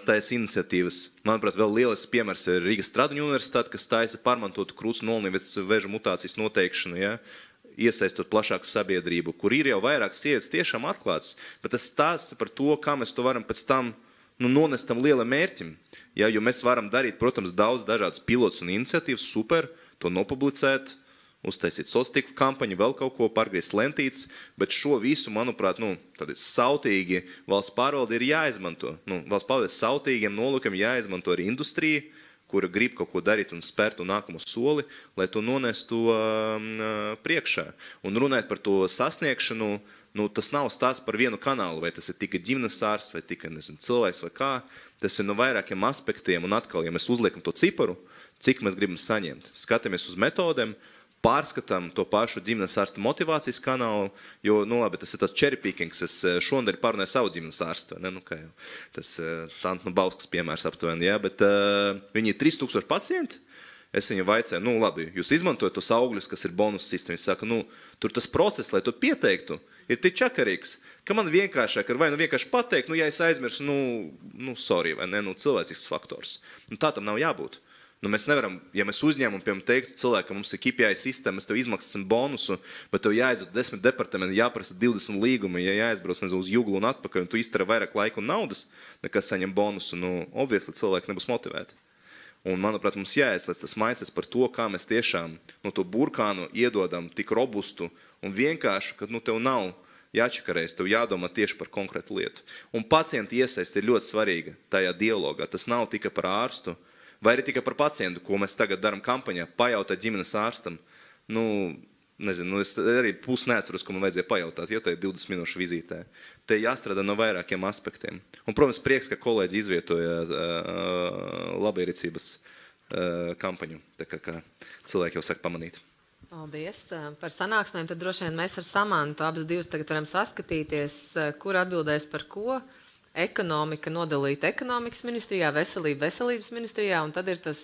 taisa iniciatīvas. Manuprāt, vēl lielisks piemērs ir Rīgas Stradiņu universitāte, kas taisa pārmantotu krūts nolīmju vēža mutācijas noteikšanu, ja? Iesaistot plašāku sabiedrību, kur ir jau vairāk sievietes tiešām atklāts. Bet tas stāsts par to, kā mēs to varam pēc tam nonestam lielam mērķim. Ja? Jo mēs varam darīt, protams, daudz dažādas pilotus un iniciatīvas, super, to nopublicēt, uztaisīt sociālo kampaņu, vēl kaut ko, pārgriezt lentītes, bet šo visu, manuprāt, tad sautīgi valsts pārvalde ir jāizmanto. Valsts pārvaldes sautīgiem nolūkiem jāizmanto arī industrija, kura grib kaut ko darīt un spērt nākamo soli, lai to nonestu priekšā. Un runāt par to sasniegšanu, tas nav stāsts par vienu kanālu, vai tas ir tikai ģimenes ārsts, vai tikai cilvēks vai kā. Tas ir no vairākiem aspektiem, un atkal, ja mēs uzliekam to ciparu, cik mēs gribam saņemt. Skatāmies uz metodēm, pārskatām to pašu ģimenes ārsta motivācijas kanālu, jo, labi, tas ir tāds cherry pickings, es šodien pārunāju savu ģimenes ārstu, tas Tanta Bauskas piemērs aptuveni, bet viņi ir 3000 pacienti, es viņu vaicāju, labi, jūs izmantojat tos augļus, kas ir bonus sistēma, viņi saka, tur tas process, lai to pieteiktu, ir tik čakarīgs, ka man vienkāršāk ir vai vienkārši pateikt, ja es aizmirsu, sorry, vai ne, cilvēcisks faktors. Tā tam nav jābūt. Mēs nevaram, ja mēs uzņēmumi, piemēram, teiktu cilvēkam, mums ir KPI sistēma, mēs tev izmaksāsim bonusu, bet tev jāizdod 10 departamenti, jāprasa 20 līgumi, ja jāizbrauc uz Juglu un atpakaļ, un tu iztara vairāk laika un naudas, nekā saņem bonusu, obviously cilvēki nebūs motivēti. Un, manuprāt, mums jāieslēdz tas mindset par to, kā mēs tiešām to burkānu iedodam tik robustu un vienkārši, ka tev nav jāčakarēs, tev jādomā tieši par konkrētu lietu. Un pacienta iesaiste ir ļoti svarīga tajā dialogā. Tas nav tikai par ārstu, vai arī tikai par pacientu, ko mēs tagad daram kampaņā, pajautāt ģimenes ārstam. Es arī pusi neatceros, ko man vajadzēja pajautāt, jo tā ir 20 minūšu vizītē. Te jāstrādā no vairākiem aspektiem. Un, protams, prieks, ka kolēģi izvietoja labierīcības kampaņu, tā kā cilvēki jau saka pamanīt. Paldies par sanāksmēm. Tad droši vien mēs ar Samantu abas divas tagad varam saskatīties, kur atbildēs par ko. Ekonomika nodalīta ekonomikas ministrijā, veselība veselības ministrijā, un tad ir tas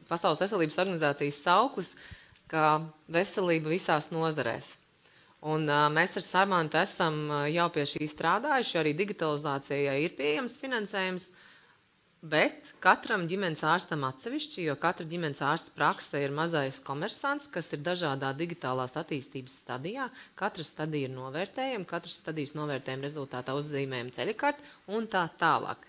Pasaules veselības organizācijas sauklis, kā veselība visās nozarēs. Un mēs ar Samantu esam jau pie šī strādājuši, arī digitalizācijai ir pieejams finansējums, bet katram ģimenes ārstam atsevišķi, jo katra ģimenes ārsta prakse ir mazais komersants, kas ir dažādā digitālās attīstības stadijā. Katra stadija ir novērtējama, katras stadijas novērtējuma rezultātā uzzīmējama ceļakārta un tā tālāk.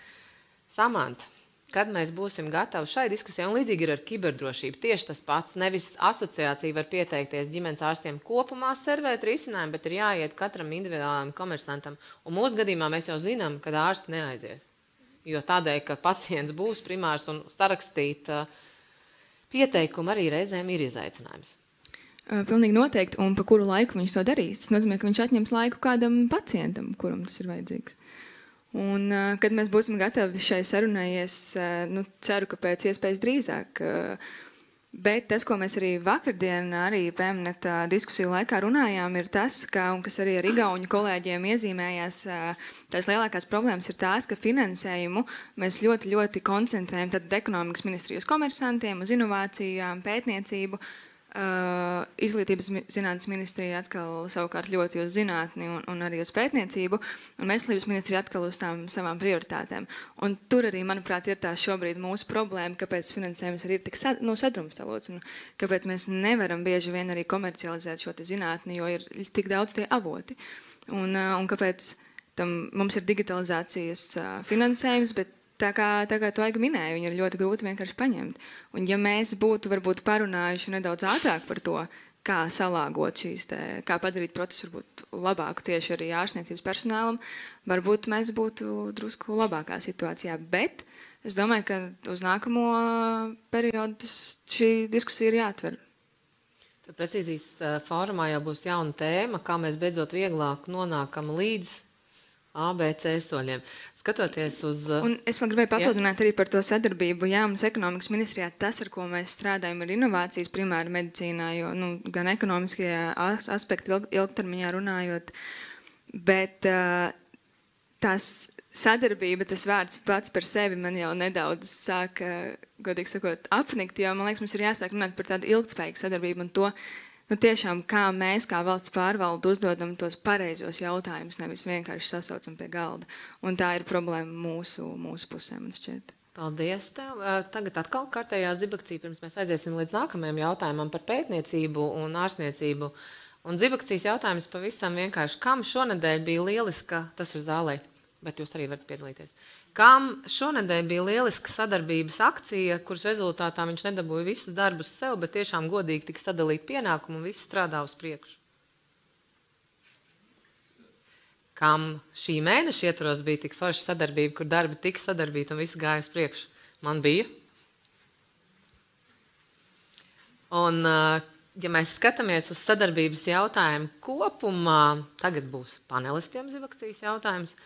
Samanta, kad mēs būsim gatavi šai diskusijai, un līdzīgi ir ar kiberdrošību, tieši tas pats, nevis asociācija var pieteikties ģimenes ārstiem kopumā servēt risinājumu, bet ir jāiet katram individuālam komersantam. Un mūsu gadījumā mēs jau zinām, kad ārsti neaizies. Jo tādēļ, ka pacients būs primārs un sarakstīt pieteikumu arī reizēm ir izaicinājums. Pilnīgi noteikti, un pa kuru laiku viņš to darīs. Tas nozīmē, ka viņš atņems laiku kādam pacientam, kuram tas ir vajadzīgs. Un, kad mēs būsim gatavi šai sarunai, es ceru, ka pēc iespējas drīzāk. Bet tas, ko mēs arī vakardien arī PMNet diskusiju laikā runājām, ir tas, un kas arī ar igauņu kolēģiem iezīmējās, tās lielākās problēmas ir tās, ka finansējumu mēs ļoti, ļoti koncentrējam tad ekonomikas ministriju uz komersantiem, uz inovācijām, pētniecību, izglītības zinātnes ministrija atkal savukārt ļoti uz zinātni un arī uz pētniecību, un veselības ministrija atkal uz tām savām prioritātēm. Un tur arī, manuprāt, ir tā šobrīd mūsu problēma, kāpēc finansējums arī ir tik sadrumstalots, un kāpēc mēs nevaram bieži vien arī komercializēt šo te zinātni, jo ir tik daudz tie avoti. Un kāpēc mums ir digitalizācijas finansējums, bet tā kā tu Aiga minēji, viņi ir ļoti grūti vienkārši paņemt. Un ja mēs būtu varbūt parunājuši nedaudz ātrāk par to, kā salāgot kā padarīt procesu varbūt labāku tieši arī ārstniecības personālam, varbūt mēs būtu drusku labākā situācijā. Bet es domāju, ka uz nākamo periodu šī diskusija ir jāatver. Tad precīzijas fórumā jau būs jauna tēma, kā mēs beidzot vieglāk nonākam līdz ABC soļiem. Skatoties uz... Un es vēl gribēju papildināt arī par to sadarbību. Jā, mums ekonomikas ministrijā tas, ar ko mēs strādājam, ir inovācijas primāri medicīnā, jo gan ekonomiskie aspekti ilgtermiņā runājot, bet tās sadarbība, tas vārds pats par sevi man jau nedaudz sāk, godīgi sakot, apnikt, jo man liekas, mums ir jāsāk runāt par tādu ilgtspējīgu sadarbību un to, tiešām, kā mēs, kā valsts pārvalde, uzdodam tos pareizos jautājumus, nevis vienkārši sasaucam pie galda. Un tā ir problēma mūsu pusē, man šķiet. Paldies tev. Tagad atkal kārtējā zibakcija, pirms mēs aiziesim līdz nākamajam jautājumam par pētniecību un ārstniecību. Un zibakcijas jautājums pavisam vienkārši. Kam šonedēļ bija lieliska, tas ir zālē, bet jūs arī varat piedalīties. Kam šonedēļ bija lieliska sadarbības akcija, kuras rezultātā viņš nedabūja visus darbus sev, bet tiešām godīgi tika sadalīt pienākumu un viss strādā uz priekšu. Kam šī mēneša ietvaros bija tik forša sadarbība, kur darbi tika sadarbīti un viss gāja uz priekšu? Man bija. Un, ja mēs skatāmies uz sadarbības jautājumu kopumā, tagad būs panelistiem zivakcijas jautājums.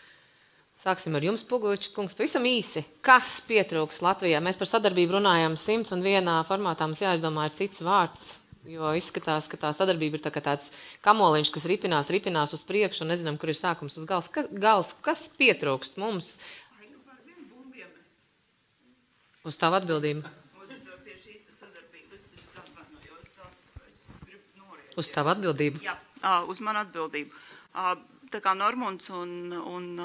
Sāksim ar jums, Pugovičs kungs, pavisam īsi. Kas pietrūks Latvijā? Mēs par sadarbību runājam 101 formātā, mums jāizdomā ir cits vārds, jo izskatās, ka tā sadarbība ir tāds kamoliņš, kas ripinās uz priekšu un nezinām, kur ir sākums uz gals. Kas pietrūkst mums? Uz tavu atbildību. Uz tavu atbildību? Jā, uz manu atbildību. Tā kā Normunds un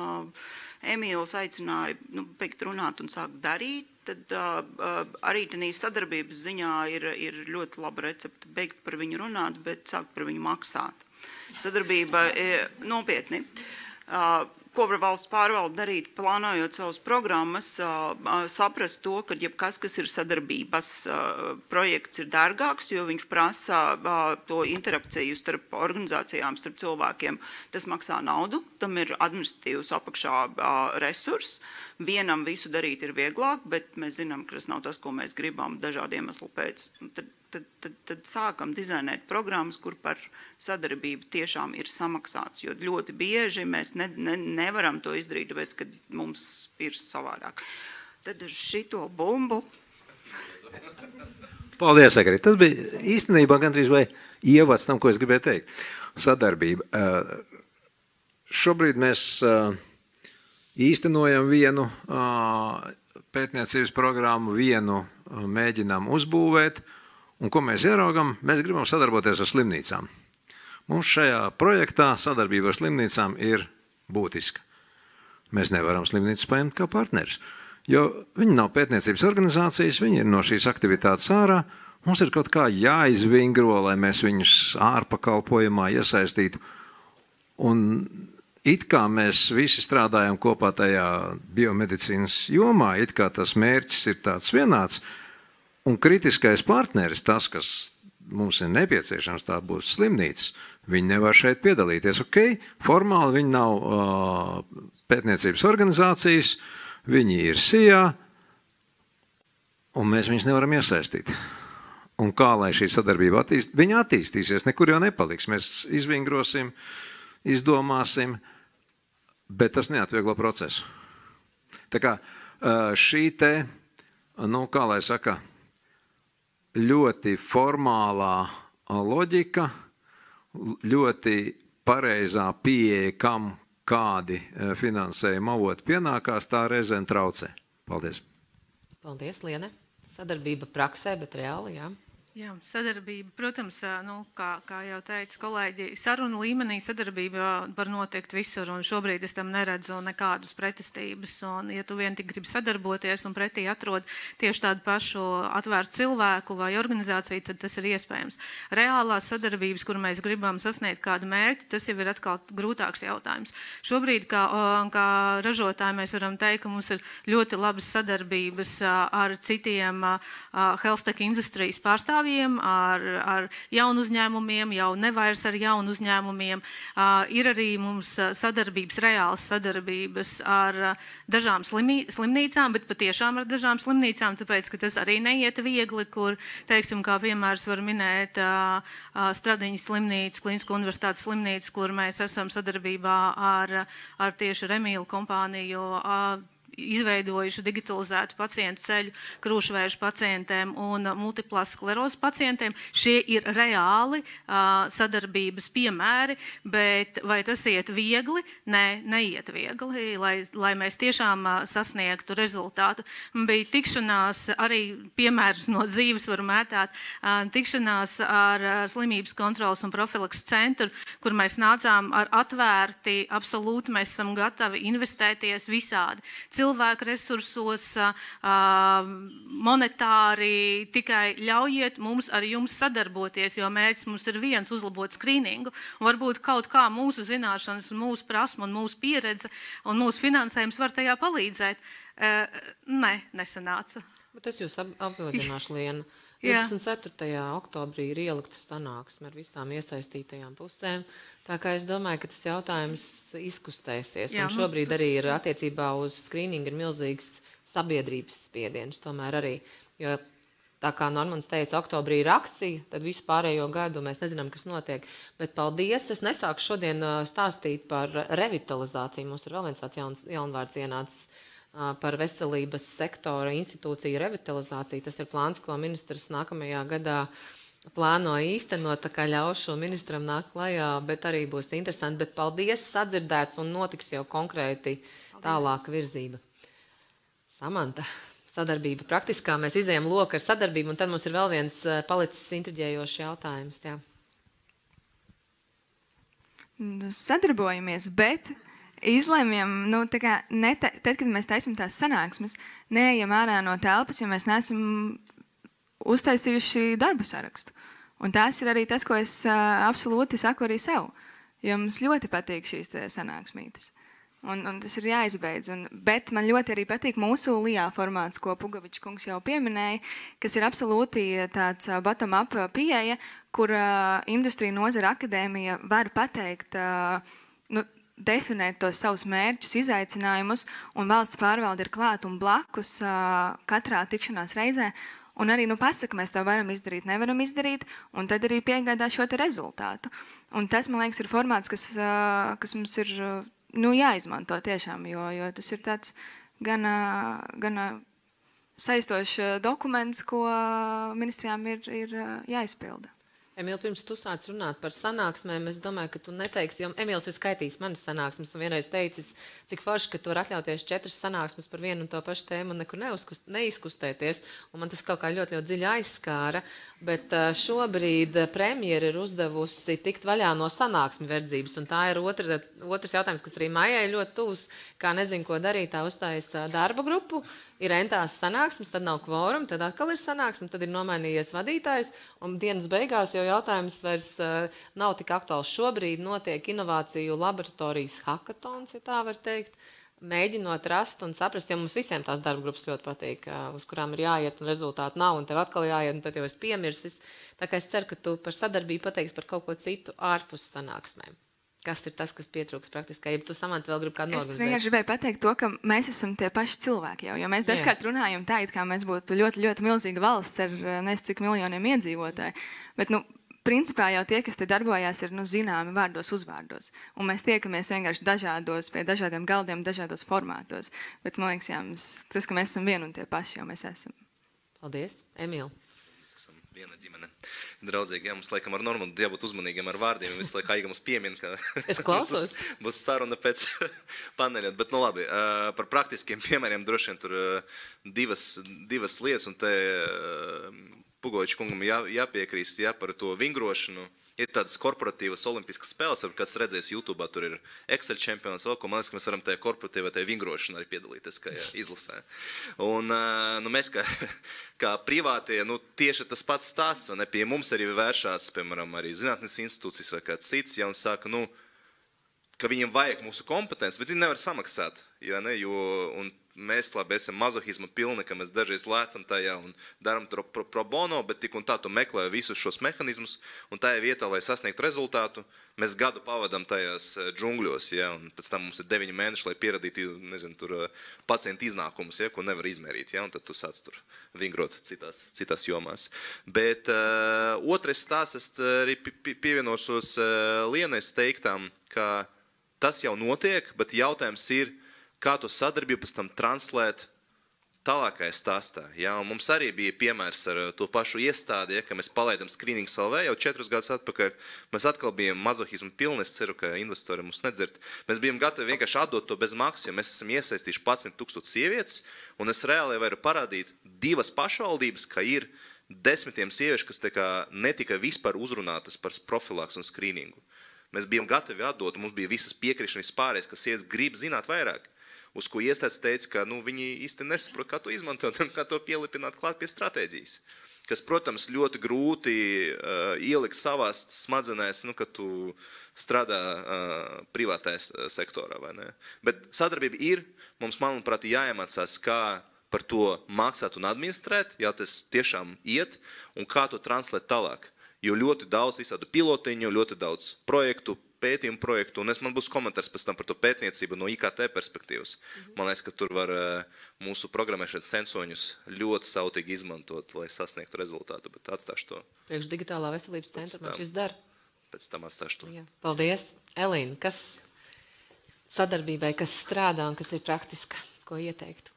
Emīls aicināja beigt runāt un sākt darīt, tad arī tādā sadarbības ziņā ir ļoti laba recepte beigt par viņu runāt, bet sākt par viņu maksāt. Sadarbība nopietni. Ko var valsts pārvalde darīt, plānojot savas programmas, saprast to, ka jebkas, kas ir sadarbības projekts, ir dārgāks, jo viņš prasa to interakciju starp organizācijām, starp cilvēkiem. Tas maksā naudu, tam ir administratīvs apakšā resurs. Vienam visu darīt ir vieglāk, bet mēs zinām, ka tas nav tas, ko mēs gribam dažādu iemeslu pēc. Tad sākam dizainēt programmas, kur par sadarbību tiešām ir samaksāts, jo ļoti bieži mēs nevaram to izdarīt, tāpēc, ka mums ir savādāk. Tad ar šito bumbu. Paldies, Agri. Tas bija īstenībā gandrīz vai ievads tam, ko es gribēju teikt. Sadarbība. Šobrīd mēs īstenojam vienu pētniecības programmu, vienu mēģinām uzbūvēt. Un ko mēs ieraugam? Mēs gribam sadarboties ar slimnīcām. Mums šajā projektā sadarbība ar slimnīcām ir būtiska. Mēs nevaram slimnīcas paņemt kā partneris, jo viņi nav pētniecības organizācijas, viņi ir no šīs aktivitātes ārā. Mums ir kaut kā jāizvingro, lai mēs viņus ārpakalpojumā iesaistītu. Un it kā mēs visi strādājam kopā tajā biomedicīnas jomā, it kā tas mērķis ir tāds vienāds, un kritiskais partneris, tas, kas mums ir nepieciešams, tā būs slimnīcas, viņi nevar šeit piedalīties. Ok, formāli viņi nav pētniecības organizācijas, viņi ir SIA, un mēs viņus nevaram iesaistīt. Un kā, lai šī sadarbība attīstīsies? Viņa attīstīsies, nekur jau nepaliks. Mēs izvingrosim, izdomāsim, bet tas neatvieglo procesu. Tā kā šī te, kā lai saka, ļoti formālā loģika, ļoti pareizā pieeja, kam kādi finansējuma avoti pienākās, tā reizēm traucē. Paldies. Paldies, Liene. Sadarbība praksē, bet reāli, jā. Jā, sadarbība, protams, kā jau teica kolēģi, sarunu līmenī sadarbība var notiekt visur, un šobrīd es tam neredzu nekādus pretestības, un ja tu vien tik gribi sadarboties un pretī atrod tieši tādu pašu atvērtu cilvēku vai organizāciju, tad tas ir iespējams. Reālās sadarbības, kur mēs gribam sasniegt kādu mērķi, tas jau ir atkal grūtāks jautājums. Šobrīd, kā ražotāji, mēs varam teikt, ka mums ir ļoti labas sadarbības ar citiem health tech industrijas pārstāvjiem, ar jaunu uzņēmumiem, jau nevairs ar jaunu uzņēmumiem. Ir arī mums sadarbības, reālas sadarbības ar dažām slimnīcām, bet patiešām ar dažām slimnīcām, tāpēc, ka tas arī neiet viegli, kur, teiksim, kā piemērs var minēt Stradiņas slimnīcu, Klinisko universitātes slimnīcu, kur mēs esam sadarbībā ar tieši ar Emīlu kompāniju, izveidojuši digitalizētu pacientu ceļu krūšvēžu pacientiem un multiplās sklerozes pacientiem. Šie ir reāli sadarbības piemēri, bet vai tas iet viegli? Nē, neiet viegli, lai mēs tiešām sasniegtu rezultātu. Bija tikšanās, arī piemērus no dzīves varu mētāt, tikšanās ar slimības kontrolas un profilaks centru, kur mēs nācām ar atvērti, absolūti mēs esam gatavi investēties visādi. cilvēku resursos, monetāri, tikai ļaujiet mums ar jums sadarboties, jo mērķis mums ir viens uzlabot skrīningu. Un varbūt kaut kā mūsu zināšanas, mūsu prasme un mūsu pieredze un mūsu finansējums var tajā palīdzēt. Nē, nesanāca. Bet es jūs apbildināšu, Liena. 24. oktobrī ir ielikta sanāksme ar visām iesaistītajām pusēm. Tā kā es domāju, ka tas jautājums izkustēsies. Un šobrīd arī ir attiecībā uz skrīningu ir milzīgs sabiedrības spiediens. Tomēr arī, jo tā kā Normans teica, oktobrī ir akcija, tad visu pārējo gadu mēs nezinām, kas notiek. Bet paldies, es nesāku šodien stāstīt par revitalizāciju. Mums ir vēl viens tāds jaunvārds ienācis par veselības sektora institūciju revitalizāciju. Tas ir plāns, ko ministrs nākamajā gadā plāno īstenot, tā kā ļaušu ministram nākt klajā, bet arī būs interesanti. Bet paldies, sadzirdēts un notiks jau konkrēti tālāka virzība. Samanta, sadarbība praktiskā, mēs izējam loku ar sadarbību, un tad mums ir vēl viens palicis intriģējošs jautājums. Jā. Sadarbojamies, bet izlēmjam, tad, kad mēs taisam tās sanāksmes, neejam ārā no telpas, ja mēs neesam uztaisījuši darbu sarakstu. Un tās ir arī tas, ko es absolūti saku arī sev, jo mums ļoti patīk šīs sanāksmītes. Un tas ir jāizbeidz. Bet man ļoti arī patīk mūsu LIA formāts, ko Pugavičs kungs jau pieminēja, kas ir absolūti tāds bottom-up pieeja, kur industrija nozara akadēmija var pateikt, definēt tos savus mērķus, izaicinājumus, un valsts pārvalde ir klāt un blakus katrā tikšanās reizē, un arī pasaka, mēs to varam izdarīt, nevaram izdarīt, un tad arī piegādā šo te rezultātu. Un tas, man liekas, ir formāts, kas mums ir jāizmanto tiešām, jo tas ir tāds gan saistošs dokuments, ko ministrijām ir jāizpilda. Emīl, pirms tu sāc runāt par sanāksmēm, es domāju, ka tu neteiksi, jo Emīls ir skaitījis manas sanāksmes un vienreiz teicis, cik forši, ka tu var atļauties 4 sanāksmes par vienu un to pašu tēmu un nekur neizkustēties, un man tas kaut kā ļoti dziļi aizskāra, bet šobrīd premjera ir uzdevusi tikt vaļā no sanāksmi verdzības, un tā ir otrs jautājums, kas arī Maijai ļoti tuvs, kā nezinu, ko darīt, tā uzstājas darba grupu, ir entās sanāksmes, tad nav kvoruma, tad atkal ir sanāksme, tad ir nomainījies vadītājs, un dienas beigās jau jautājums vairs nav tik aktuāls. Šobrīd notiek inovāciju laboratorijas hackatons, ja tā var teikt, mēģinot rast un saprast, jo mums visiem tās darba grupas ļoti patīk, uz kurām ir jāiet un rezultāti nav, un tev atkal jāiet, un tad jau es piemirsis. Tā kā es ceru, ka tu par sadarbību pateiksi par kaut ko citu ārpus sanāksmēm. Kas ir tas, kas pietrūks praktiskā, ja tu, Samanta, vēl gribi kādu norganizēt? Es vienkārši gribēju pateikt to, ka mēs esam tie paši cilvēki jau, jo mēs dažkārt runājam tā, it kā mēs būtu ļoti, ļoti milzīga valsts ar cik miljoniem iedzīvotāju, bet, principā jau tie, kas te darbojās, ir, zināmi vārdos, uzvārdos, un mēs tiekamies vienkārši pie dažādiem galdiem, dažādos formātos, bet, man liekas, tas, ka mēs esam vieni un tie paši, jau mēs esam. Paldies. Emīl. Viena ģimene. Draudzīgi, mums laikam ar Normandu jābūt uzmanīgiem ar vārdiem, visu laiku Aiga mums piemin, ka es klausos. būs saruna pēc paneļa, bet labi, par praktiskiem piemēriem droši vien tur divas lietas, un te Pugoviča kungam jāpiekrīst, par to vingrošanu. Ir tādas korporatīvas olimpiskas spēles, kāds redzēs YouTube, tur ir Excel čempions, vēl ko, man liekas, ka mēs varam tajā korporatīvā, tajā vingrošanā arī piedalīties, kā izlasē. Un mēs kā privātie, tieši tas pats stāsts, vai ne, pie mums arī vēršās, piemēram, arī zinātnes institūcijas vai kāds cits, ja un saka, ka viņiem vajag mūsu kompetenci, bet viņi nevar samaksāt, ja ne, un mēs labi esam mazohisma pilni, ka mēs dažreiz lēcam tajā un daram pro bono, bet tik un tā tu meklē visus šos mehanizmus, un tajā vietā, lai sasniegtu rezultātu, mēs gadu pavadam tajās džungļos, ja, un pēc tam mums ir 9 mēneši, lai pieradītu, nezinu, tur pacientu iznākumus, ja, ko nevar izmērīt, ja, un tad tu sāc tur vingrot citās jomās. Bet otrais stāsts, es arī pievienošos Lienais teiktām, ka tas jau notiek, bet jautājums ir, kā to sadarbību pēc tam translēt tālākajā stāstā. Ja? Un mums arī bija piemērs ar to pašu iestādi, ka mēs palaidām Screenings LV jau 4 gadus atpakaļ. Mēs atkal bijām mazohismu pilni, es ceru, ka investori mums nedzird. Mēs bijām gatavi vienkārši atdot to bez maksas, jo mēs esam iesaistījuši 11,000 sievietes, un es reāli varu parādīt 2 pašvaldības, ka ir 10 sieviešu, kas netika vispār uzrunātas par profilaks un skrīningu. Mēs bijām gatavi atdot, mums bija visas piekrišanas pārējais, ka sievietes grib zināt vairāk. uz ko iestādes teica, ka viņi īsti nesaprot, kā to izmantot un kā to pielipināt klāt pie stratēģijas. Kas, protams, ļoti grūti ielikt savās smadzenēs, kad tu strādā privātajā sektorā, vai ne? Bet sadarbība ir, mums, manuprāt, jāiemācās, kā par to maksāt un administrēt, ja tas tiešām iet, un kā to translēt tālāk. Jo ļoti daudz visādu pilotiņu, ļoti daudz projektu, pētījumu projektu, un man būs komentārs pēc tam par to pētniecību no IKT perspektīvas. Man liekas, ka tur var mūsu programmēšanas sensoņus ļoti sautīgi izmantot, lai sasniegtu rezultātu, bet atstāšu to. Priekš digitālā veselības centra man šis dara. Pēc tam atstāšu to. Jā. Paldies. Elīna, kas sadarbībai, kas strādā un kas ir praktiska, ko ieteiktu?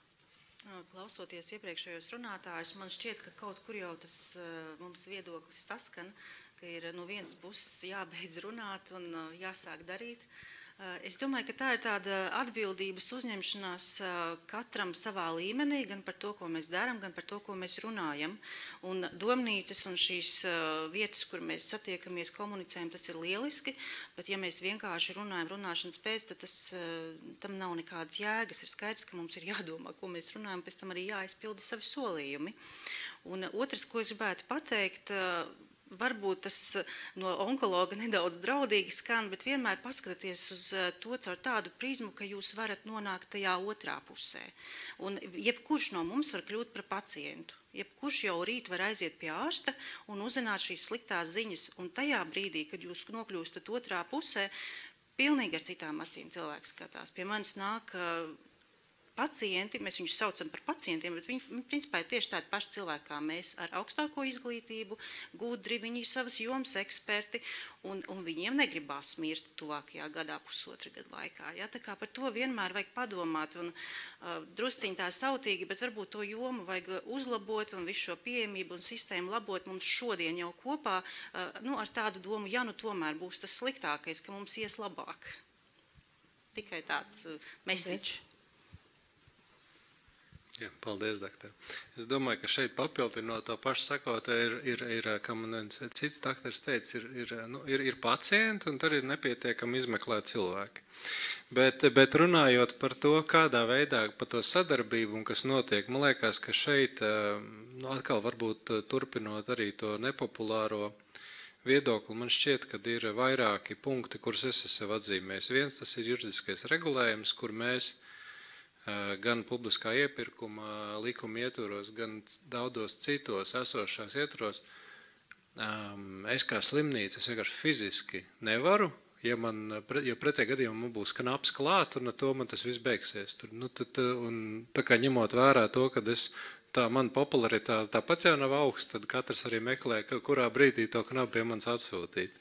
Klausoties iepriekšējos runātājus, man šķiet, ka kaut kur jau tas mums viedoklis saskan, ka ir no vienas puses jābeidz runāt un jāsāk darīt. Es domāju, ka tā ir tāda atbildības uzņemšanās katram savā līmenī, gan par to, ko mēs darām, gan par to, ko mēs runājam. Un domnīcas un šīs vietas, kur mēs satiekamies, komunicējam, tas ir lieliski, bet ja mēs vienkārši runājam runāšanas pēc, tad tam nav nekādas jēgas. Ir skaidrs, ka mums ir jādomā, ko mēs runājam, pēc tam arī jāizpilda savi solījumi. Un otrs, ko es gribētu pateikt, varbūt tas no onkologa nedaudz draudīgi skan, bet vienmēr paskatieties uz to caur tādu prizmu, ka jūs varat nonākt tajā otrā pusē. Un jebkurš no mums var kļūt par pacientu. Jebkurš jau rīt var aiziet pie ārsta un uzzināt šīs sliktās ziņas. Un tajā brīdī, kad jūs nokļūstat otrā pusē, pilnīgi ar citām acīm cilvēks skatās. Pie manis nāk pacienti, mēs viņus saucam par pacientiem, bet viņi principā ir tieši tādi paši cilvēki kā mēs, ar augstāko izglītību, gudri, viņi ir savas jomas eksperti, un viņiem negribās mirt tuvākajā gadā, pusotra gadu laikā. Ja? Tā kā par to vienmēr vajag padomāt, un drusciņ tā sautīgi, bet varbūt to jomu vajag uzlabot, un visu šo pieejamību un sistēmu labot mums šodien jau kopā, ar tādu domu, ja tomēr būs tas sliktākais, ka mums ies labāk. Tikai tāds message. Jā, paldies, doktor. Es domāju, ka šeit papildinot to pašu sakot, kā man cits doktors teica, ir pacienti un tur ir nepietiekami izmeklēt cilvēki. Bet runājot par to, kādā veidā par to sadarbību un kas notiek, man liekas, ka šeit atkal varbūt turpinot arī to nepopulāro viedokli, man šķiet, ka ir vairāki punkti, kurus es sev atzīmēs. Viens, tas ir juridiskais regulējums, kur mēs gan publiskā iepirkuma likuma ietvaros, gan daudzos citos esošās ietvaros, es kā slimnīca, es vienkārši fiziski nevaru, jo pretējā gadījumā man būs knaps klāt, un ar to man tas viss beigsies. Un tā kā ņemot vērā to, ka mana popularitāte tāpat jau nav augsta, tad katrs arī meklē, kurā brīdī to knapu pie manis atsūtīt.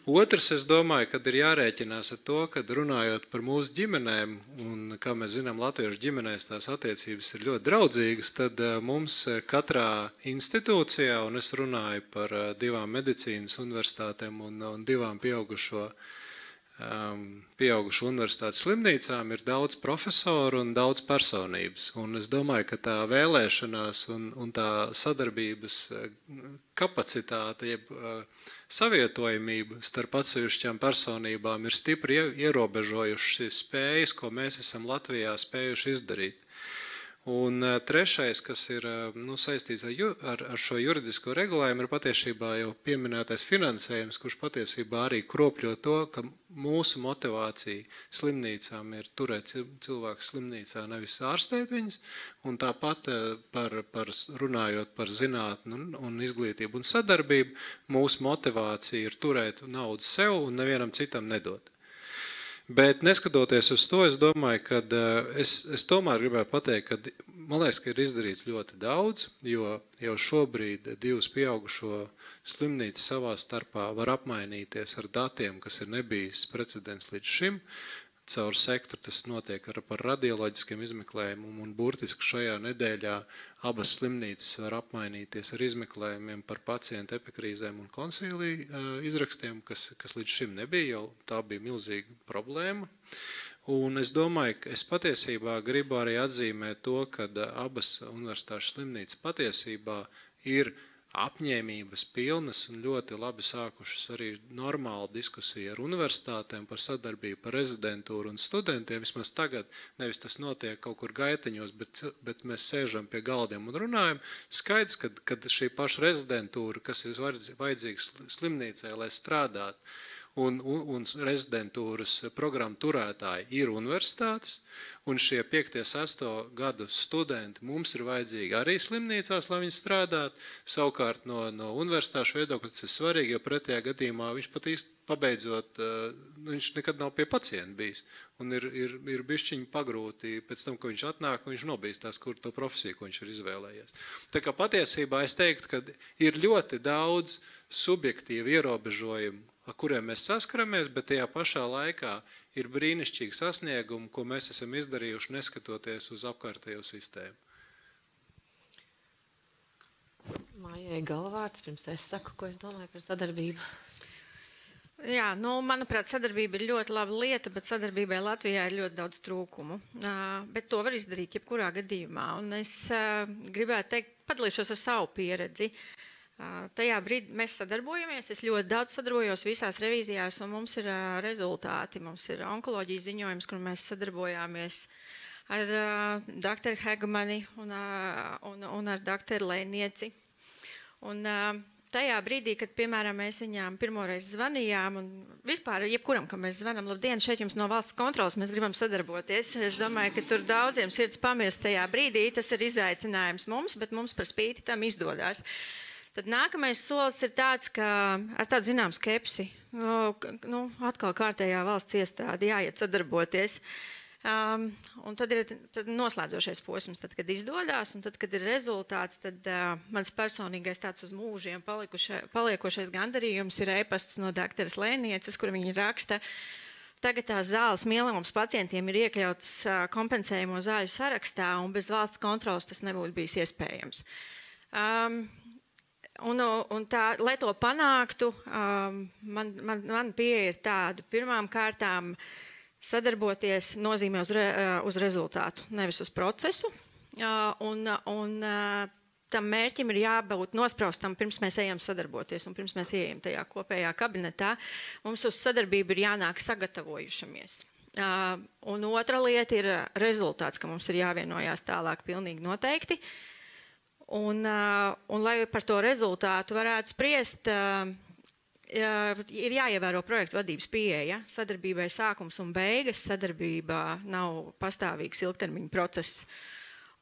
Otrs, es domāju, kad ir jārēķinās ar to, kad runājot par mūsu ģimenēm, un kā mēs zinām, latviešu ģimenēs tās attiecības ir ļoti draudzīgas, tad mums katrā institūcijā, un es runāju par 2 medicīnas universitātēm un 2 pieaugušu universitātes slimnīcām, ir daudz profesoru un daudz personības. Un es domāju, ka tā vēlēšanās un tā sadarbības kapacitāte, savietojamība starp atsevišķām personībām ir stipri ierobežojuši spējas, ko mēs esam Latvijā spējuši izdarīt. Un trešais, kas ir saistīts ar šo juridisko regulējumu, ir patiesībā jau pieminētais finansējums, kurš patiesībā arī kropļo to, ka mūsu motivācija slimnīcām ir turēt cilvēku slimnīcā, nevis ārstēt viņus, un tāpat runājot par zinātni un izglītību un sadarbību, mūsu motivācija ir turēt naudu sev un nevienam citam nedot. Bet neskatoties uz to, es domāju, ka es tomēr gribētu pateikt, ka man liekas, ka ir izdarīts ļoti daudz, jo jau šobrīd 2 pieaugušo slimnīcas savā starpā var apmainīties ar datiem, kas ir nebijis precedents līdz šim. Caur sektoru tas notiek par radioloģiskiem izmeklējumiem, un burtiski šajā nedēļā abas slimnīcas var apmainīties ar izmeklējumiem par pacientu epikrīzēm un konsīliju izrakstiem, kas līdz šim nebija, jau tā bija milzīga problēma. Un es domāju, ka es patiesībā gribu arī atzīmēt to, ka abas universitāšu slimnīcas patiesībā ir apņēmības pilnas un ļoti labi sākušas arī normāla diskusija ar universitātēm par sadarbību par rezidentūru un studentiem. Vismaz tagad nevis tas notiek kaut kur gaiteņos, bet mēs sēžam pie galdiem un runājam. Skaidrs, kad šī paša rezidentūra, kas ir vajadzīgs slimnīcai, lai strādātu, un rezidentūras programmu turētāji ir universitātes, un šie 5. 6. gadu studenti mums ir vajadzīgi arī slimnīcās, lai viņi strādātu. Savukārt no universitāšu viedokļa tas ir svarīgi, jo pretējā gadījumā viņš pat īsti pabeidzot, viņš nekad nav pie pacienta bijis. Un ir bišķiņi pagrūti pēc tam, ka viņš atnāk, un viņš nobīstās, kur to profesiju, ko viņš ir izvēlējies. Tā kā patiesībā es teiktu, ka ir ļoti daudz subjektīvu ierobežojumu, ar kuriem mēs saskaramies, bet tajā pašā laikā ir brīnišķīgi sasniegumi, ko mēs esam izdarījuši, neskatoties uz apkārtējo sistēmu. Mājai galvārds, pirms es saku, ko es domāju par sadarbību. Jā, manuprāt, sadarbība ir ļoti laba lieta, bet sadarbībai Latvijā ir ļoti daudz trūkumu. Bet to var izdarīt jebkurā gadījumā. Un es gribētu teikt, padalīšos ar savu pieredzi. Tajā brīdī mēs sadarbojamies, es ļoti daudz sadarbojos visās revīzijās, un mums ir rezultāti. Mums ir onkoloģijas ziņojums, kur mēs sadarbojāmies ar doktoru Hegemani un ar doktoru Lēnieci. Un tajā brīdī, kad, piemēram, mēs viņām pirmoreiz zvanījām, un vispār jebkuram, kam mēs zvanam, labdien, šeit jums no valsts kontrolas, mēs gribam sadarboties. Es domāju, ka tur daudziem sirds pamirst tajā brīdī, tas ir izaicinājums mums, bet mums par spīti tam izdodās. Tad nākamais solis ir tāds, ka ar tādu zinām skepsi, atkal kārtējā valsts iestāde jāiet sadarboties. Un tad ir noslēdzošais posms, tad, kad izdodās, un tad, kad ir rezultāts, tad mans personīgais tāds uz mūžiem paliekošais gandarījums ir e-pasts no doktoras Lēnieces, kur viņa raksta, tagad tās zāles mielamums pacientiem ir iekļautas kompensējumu zāļu sarakstā, un bez valsts kontrolas tas nebūtu bijis iespējams. Un tā, lai to panāktu, man pieeja ir tāda. Pirmām kārtām sadarboties nozīmē uz rezultātu, nevis uz procesu. Un tam mērķim ir jābūt nospraustam, pirms mēs ejam sadarboties un pirms mēs ejam tajā kopējā kabinetā. Mums uz sadarbību ir jānāk sagatavojušamies. Un otra lieta ir rezultāts, ka mums ir jāvienojās tālāk pilnīgi noteikti. Un lai par to rezultātu varētu spriest, ir jāievēro projektu vadības pieeja. Sadarbībai sākums un beigas, sadarbībā nav pastāvīgs ilgtermiņa process.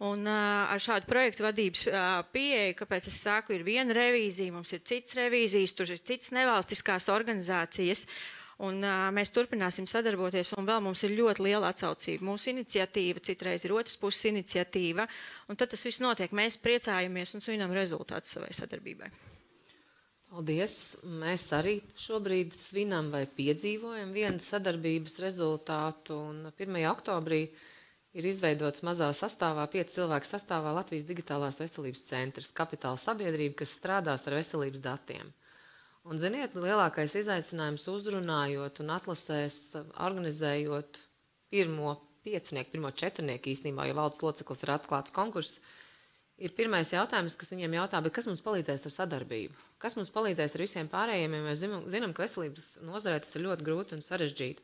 Un ar šādu projektu vadības pieeju, kāpēc es saku, ir viena revīzija, mums ir cits revīzijas, tur ir cits nevalstiskās organizācijas. Un mēs turpināsim sadarboties, un vēl mums ir ļoti liela atsaucība. Mūsu iniciatīva, citreiz ir otras puses iniciatīva, un tad tas viss notiek. Mēs priecājamies un svinam rezultātu savai sadarbībai. Paldies! Mēs arī šobrīd svinam vai piedzīvojam vienu sadarbības rezultātu, un 1. oktobrī ir izveidots mazā sastāvā, 5 cilvēku sastāvā Latvijas Digitālās veselības centrs, kapitāla sabiedrība, kas strādās ar veselības datiem. Un, ziniet, lielākais izaicinājums uzrunājot un atlasēs, organizējot pirmo 4 īstenībā, jo valdes loceklis ir atklāts konkurss, ir pirmais jautājums, kas viņiem jautā, bet kas mums palīdzēs ar sadarbību? Kas mums palīdzēs ar visiem pārējiem, ja mēs zinām, ka veselības nozarē tas ir ļoti grūti un sarežģīti.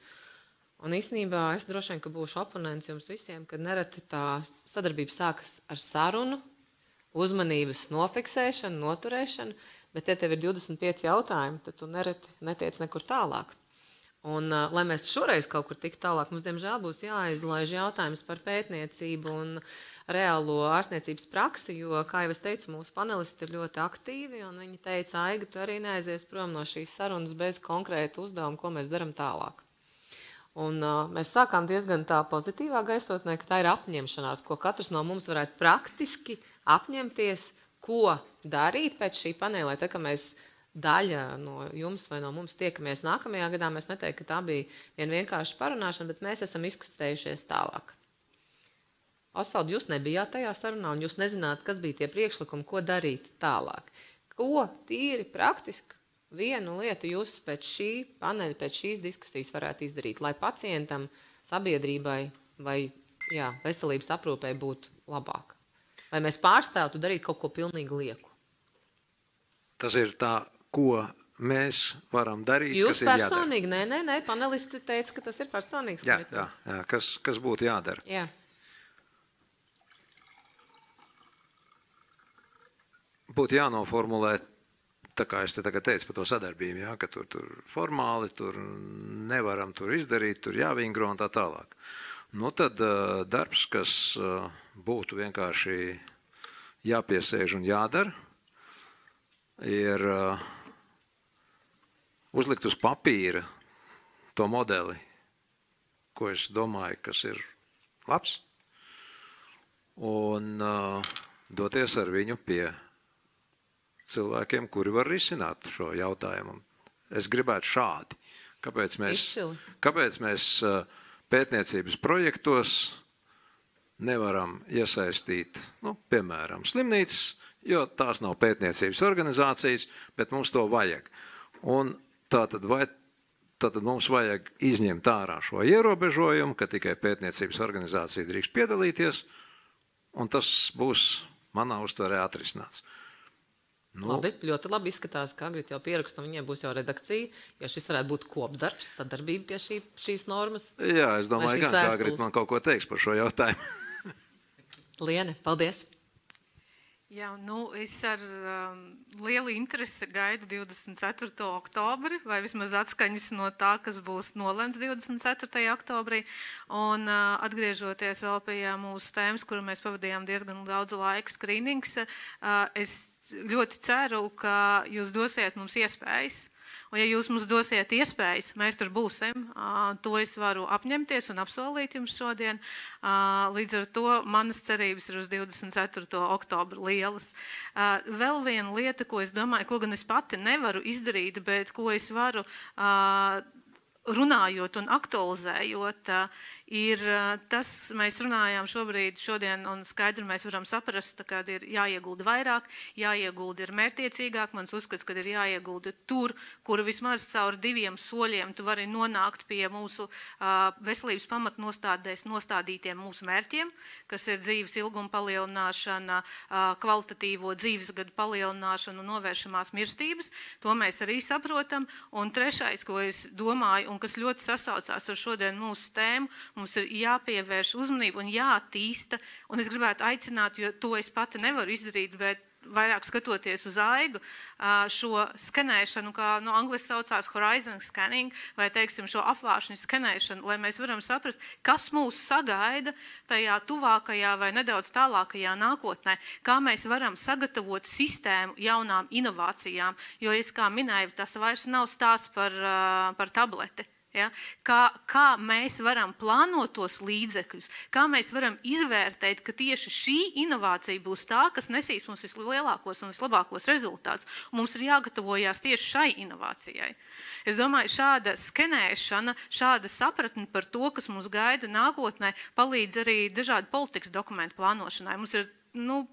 Un īstenībā es droši vien, ka būšu oponents jums visiem, kad nereti tā sadarbība sākas ar sarunu, uzmanības nofiksēšanu, noturēšanu, bet ja tev ir 25 jautājumi, tad tu nereti netiec nekur tālāk. Un, lai mēs šoreiz kaut kur tik tālāk, mums, diemžēl, būs jāizlaiž jautājums par pētniecību un reālo ārstniecības praksi, jo, kā jau es teicu, mūsu panelisti ir ļoti aktīvi, un viņi teica, Aiga, tu arī neaizies prom no šīs sarunas bez konkrēta uzdevuma, ko mēs daram tālāk. Un mēs sākām diezgan tā pozitīvā gaisotnē, ka tā ir apņemšanās, ko katrs no mums varētu praktiski apņemties, ko darīt pēc šī paneļa, tā kā mēs daļa no jums vai no mums tiekamies nākamajā gadā, mēs neteiktu, ka tā bija vienkārši parunāšana, bet mēs esam izkustējušies tālāk. Osvald, jūs nebijāt tajā sarunā, un jūs nezināt, kas bija tie priekšlikumi, ko darīt tālāk. Ko tīri praktiski vienu lietu jūs pēc šī paneļa, pēc šīs diskusijas varētu izdarīt, lai pacientam, sabiedrībai vai veselības aprūpē būtu labāk? Vai mēs pārstāvtu darīt kaut ko pilnīgi lieku? Tas ir tā, ko mēs varam darīt, Jūs kas ir jādara. personīgi, nē, panelisti teica, ka tas ir personīgs komitejs. Jā, kas būtu jādara. Jā. Būtu jānoformulē, tā kā es te tagad teicu par to sadarbību, jā, ka tur formāli, tur nevaram tur izdarīt, tur jāvingro un tā tālāk. Nu tad darbs, kas būtu vienkārši jāpiesēž un jādara, ir uzlikt uz papīra to modeli, ko es domāju, kas ir labs, un doties ar viņu pie cilvēkiem, kuri var risināt šo jautājumu. Es gribētu šādi. Kāpēc mēs pētniecības projektos nevaram iesaistīt, piemēram, slimnīcas, jo tās nav pētniecības organizācijas, bet mums to vajag. Un tātad mums vajag izņemt ārā šo ierobežojumu, ka tikai pētniecības organizācija drīkst piedalīties, un tas būs manā uztverē atrisināts. Labi, ļoti labi izskatās, ka Agrita jau pieraksta, un viņiem būs jau redakcija, ja šis varētu būt kopdarbs, sadarbība pie šīs normas. Jā, es domāju, ka Agrita man kaut ko teiks par šo jautājumu. Liene, paldies! Jā, es ar lielu interesi gaidu 24. oktobri, vai vismaz atskaņas no tā, kas būs nolemts 24. oktobrī. Un atgriežoties vēl pie mūsu tēmas, kuru mēs pavadījām diezgan daudz laika, skrīnings, es ļoti ceru, ka jūs dosiet mums iespējas. Un ja jūs mums dosiet iespējas, mēs tur būsim. To es varu apņemties un apsolīt jums šodien. Līdz ar to manas cerības ir uz 24. oktobru lielas. Vēl viena lieta, ko es domāju, ko gan es pati nevaru izdarīt, bet ko es varu runājot un aktualizējot, ir tas, mēs runājām šodien, un skaidri mēs varam saprast, ka ir jāiegulda vairāk, jāiegulda ir mērķtiecīgāk. Mans uzskats, ka ir jāiegulda tur, kur vismaz caur 2 soļiem tu vari nonākt pie mūsu veselības pamatnostādēs nostādītiem mūsu mērķiem, kas ir dzīves ilguma palielināšana, kvalitatīvo dzīvesgadu palielināšana un novēršamās mirstības. To mēs arī saprotam. Un trešais, ko es domāju, un kas ļoti sasaucās ar šodien mūsu tēmu, mums ir jāpievērš uzmanību un jāattīsta, un es gribētu aicināt, jo to es pati nevaru izdarīt, bet vairāk skatoties uz Aigu, šo skenēšanu, kā angliski saucās horizon scanning, vai teiksim šo apvāršņu skenēšanu, lai mēs varam saprast, kas mūs sagaida tajā tuvākajā vai nedaudz tālākajā nākotnē, kā mēs varam sagatavot sistēmu jaunām inovācijām, jo es kā minēju, tas vairs nav stāsts par tableti. Ja? Kā mēs varam plānot tos līdzekļus, kā mēs varam izvērtēt, ka tieši šī inovācija būs tā, kas nesīs mums vislielākos un vislabākos rezultātus. Mums ir jāgatavojās tieši šai inovācijai. Es domāju, šāda skenēšana, šāda sapratne par to, kas mums gaida nākotnē, palīdz arī dažādu politikas dokumentu plānošanai. Mums ir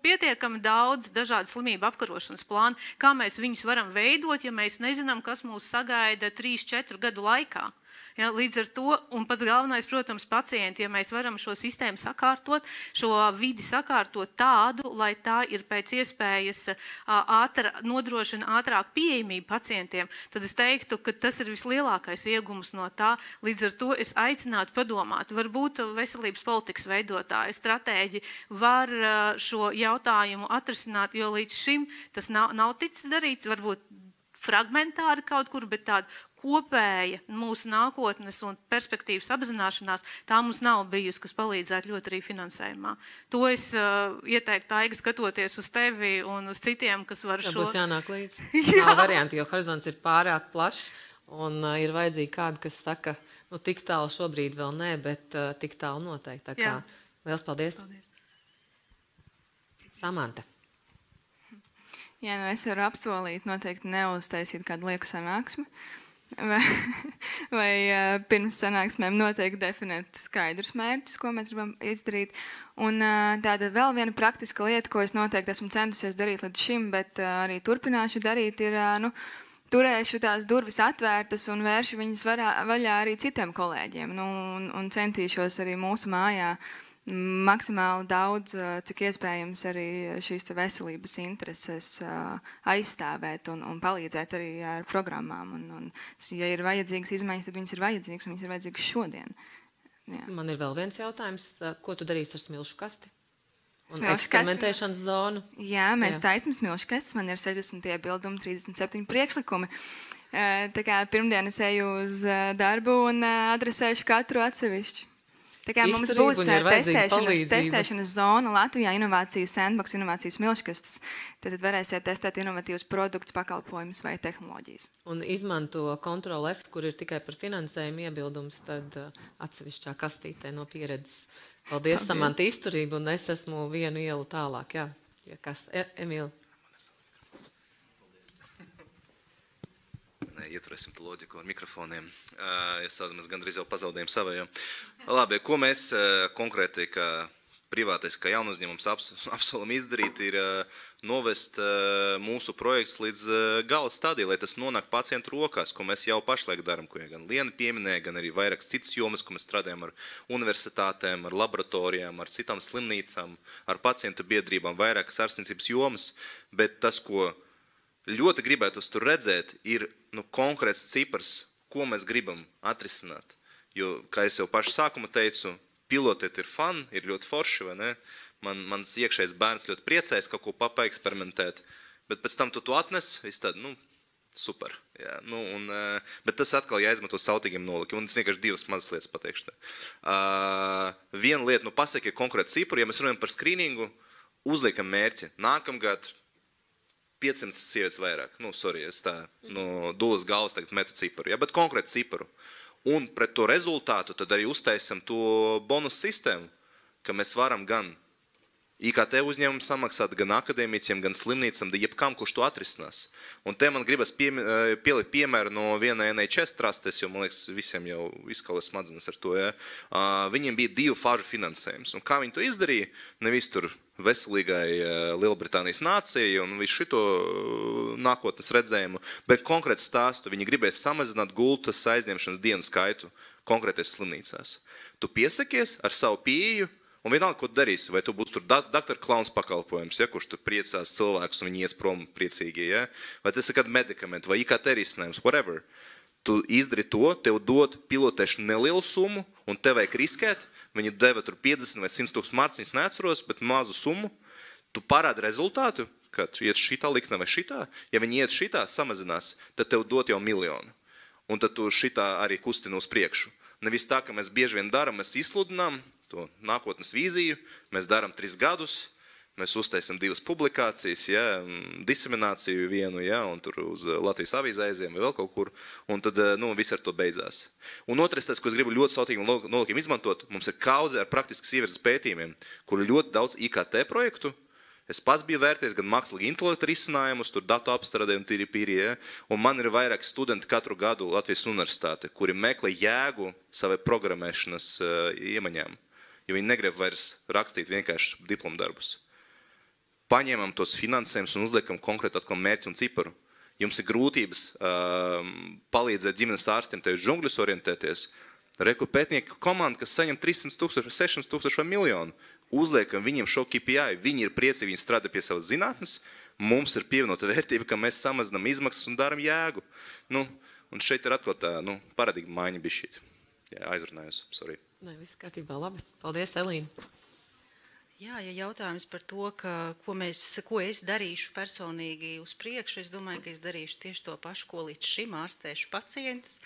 pietiekami daudz dažādu slimību apkarošanas plānu, kā mēs viņus varam veidot, ja mēs nezinām, kas mūs sagaida 3-4 gadu laikā. Ja, līdz ar to, un pats galvenais, protams, pacienti, ja mēs varam šo sistēmu sakārtot, šo vidi sakārtot tādu, lai tā ir pēc iespējas nodrošina ātrāk pieejamību pacientiem, tad es teiktu, ka tas ir vislielākais iegums no tā. Līdz ar to es aicinātu padomāt, varbūt veselības politikas veidotāji, stratēģi var šo jautājumu atrisināt, jo līdz šim tas nav ticis darīts, varbūt fragmentāri kaut kur, bet tāda kopēja mūsu nākotnes un perspektīvas apzināšanās, tā mums nav bijusi, kas palīdzētu ļoti arī finansējumā. To es ieteiktu, Aiga, skatoties uz tevi un uz citiem, kas var šo... Tā būs jānāk līdz. Nav varianti, jo horizonts ir pārāk plašs un ir vajadzīgi kādi, kas saka, tik tālu šobrīd vēl nē, bet tik tālu noteikti. Tā kā liels paldies. Samanta. Jā, es varu apsolīt noteikti neuztaisīt kādu lieku sanāksmi. Vai pirms sanāksmēm noteikti definēt skaidrus mērķus, ko mēs gribam izdarīt. Un tāda vēl viena praktiska lieta, ko es noteikti esmu centusies darīt līdz šim, bet arī turpināšu darīt, ir turēšu tās durvis atvērtas un vēršu viņas vaļā arī citiem kolēģiem. Un centīšos arī mūsu mājā maksimāli daudz, cik iespējams arī šīs veselības intereses aizstāvēt un palīdzēt arī ar programmām. Un, ja ir vajadzīgas izmaiņas, tad viņas ir vajadzīgas, un viņas ir vajadzīgas šodien. Jā. Man ir vēl viens jautājums. Ko tu darīsi ar smilšu kasti? Un Smilšu eksperimentēšanas zonu? Jā, mēs taisam smilšu kastes. Man ir 60 iebildumi, 37 priekšlikumi. Tā kā pirmdien es eju uz darbu un adresēšu katru atsevišķi. Tā kā mums būs testēšanas zona Latvijā, inovāciju sandbox, inovācijas smilškastes, tad varēsiet testēt inovatīvus produktus, pakalpojumus vai tehnoloģijas. Un izmanto Ctrl F, kur ir tikai par finansējumu iebildums, tad atsevišķā kastītē no pieredzes. Paldies. Samanta izturību, un es esmu vienu ielu tālāk. Jā, ja kas? Emīla. Ieturēsim to loģiku ar mikrofoniem. Es mēs gandrīz jau pazaudējam savējo. Labi, ko mēs konkrēti, kā privātais, kā jaunu uzņēmums apsolam izdarīt, ir novest mūsu projekts līdz gala stadijai, lai tas nonāk pacientu rokās, ko mēs jau pašlaik darām, ko gan Liena pieminēja, gan arī vairākas citas jomas, ko mēs strādājam ar universitātēm, ar laboratorijām, ar citām slimnīcām, ar pacientu biedrībām, vairākas ārstniecības jomas, bet tas, ko ļoti gribētu tur redzēt, ir konkrēts cipars, ko mēs gribam atrisināt. Jo, kā es jau pašu sākuma teicu, pilotēt ir fun, ir ļoti forši, vai ne? Mans iekšējais bērns ļoti priecējas kaut ko paeksperimentēt, bet pēc tam tu to atnes, viss tādi, super. Jā, bet tas atkal jāizmanto sautīgiem nolikiem, un es vienkārši divas mazas lietas pateikšu. Viena lieta, pasaki konkrēti cipari, ja mēs runājam par skrīningu, uzliekam mērķi. Nākamgad 500 sievietes vairāk. Es tā dulas galvas tagad metu ciparu, ja, bet konkrēti ciparu. Un pret to rezultātu tad arī uztaisam to bonus sistēmu, ka mēs varam gan IKT uzņēmumu samaksāt, gan akadēmīciem, gan slimnīcam, jebkam, kurš to atrisinās. Un te man gribas pielikt piemēru no viena NHS trastes, jo, man liekas, visiem jau izkalas smadzenes ar to. Ja. Viņiem bija 2 fāžu finansējums. Un kā viņi to izdarīja? Nevis tur veselīgai Lielbritānijas nācijai un visu šito nākotnes redzējumu, bet konkrēti stāstu. Viņi gribēs samazināt gultas aizņemšanas dienu skaitu konkrētais slimnīcās. Tu piesakies ar savu pieeju, un vienalga, ko tu darīsi, vai tu būsi tur doktora klauns pakalpojums, ja, kurš tur priecās cilvēkus un viņi ies prom priecīgi, ja, vai tas ir kāda medikamenta, vai IKT risinājums, whatever. Tu izdari to, tev dod pilotēšanu nelielu summu, un tev vajag riskēt, viņi deva tur 50 vai 100 tūkstoši marciņas, neatceros, bet mazu summu, tu parādi rezultātu, kad iet šitā likne vai šitā, ja viņi iet šitā, samazinās, tad tev dot jau 1 miljonu, un tad tu šitā arī kustini uz priekšu. Nevis tā, ka mēs bieži vien daram, mēs izsludinām to nākotnes vīziju, mēs darām 3 gadus, mēs uztaisam 2 publikācijas, ja, disemināciju vienu, ja, un tur uz Latvijas avīzē aiziem vai vēl kaut kur, un tad viss ar to beidzās. Un otrais tas, ko es gribu ļoti sautīgi nolikiem izmantot, mums ir kauze ar praktiskas ievirzes pētījumiem, kur ir ļoti daudz IKT projektu. Es pats biju vērties gan mākslīgi intelekta risinājumus, tur datu apstrādē un tīri, ja, un man ir vairāk studenti katru gadu Latvijas universitāte, kuri meklē jēgu savai programmēšanas iemaņām, jo viņi negrib vairs rakstīt vienkārši diplomdarbus. Paņēmam tos finansējumus un uzliekam konkrēti atkal mērķi un ciparu. Jums ir grūtības palīdzēt ģimenes ārstiem tevi žungļus orientēties. Reku pētnieku komanda, kas saņem 300 tūkstoši, 600 tūkstoši vai miljonu, uzliekam viņiem šo KPI, viņi ir priecīgi, viņi strādā pie savas zinātnes, mums ir pievienota vērtība, ka mēs samazinām izmaksas un daram jēgu. Un šeit ir atkal tā paradigma maiņa bišķīt. Jā, aizrunājos, sorry. Nē, viss kārtībā, labi. Paldies, Elīna. Jā, ja jautājums par to, ko es darīšu personīgi uz priekšu, es domāju, ka es darīšu tieši to pašu, ko līdz šim ārstēšu pacientus,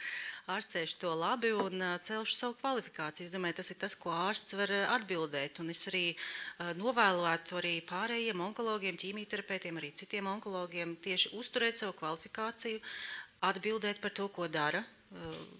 ārstēšu to labi un celšu savu kvalifikāciju. Es domāju, tas ir tas, ko ārsts var atbildēt, un es arī novēlētu arī pārējiem onkologiem, ķīmijterapeitiem, arī citiem onkologiem tieši uzturēt savu kvalifikāciju, atbildēt par to, ko dara,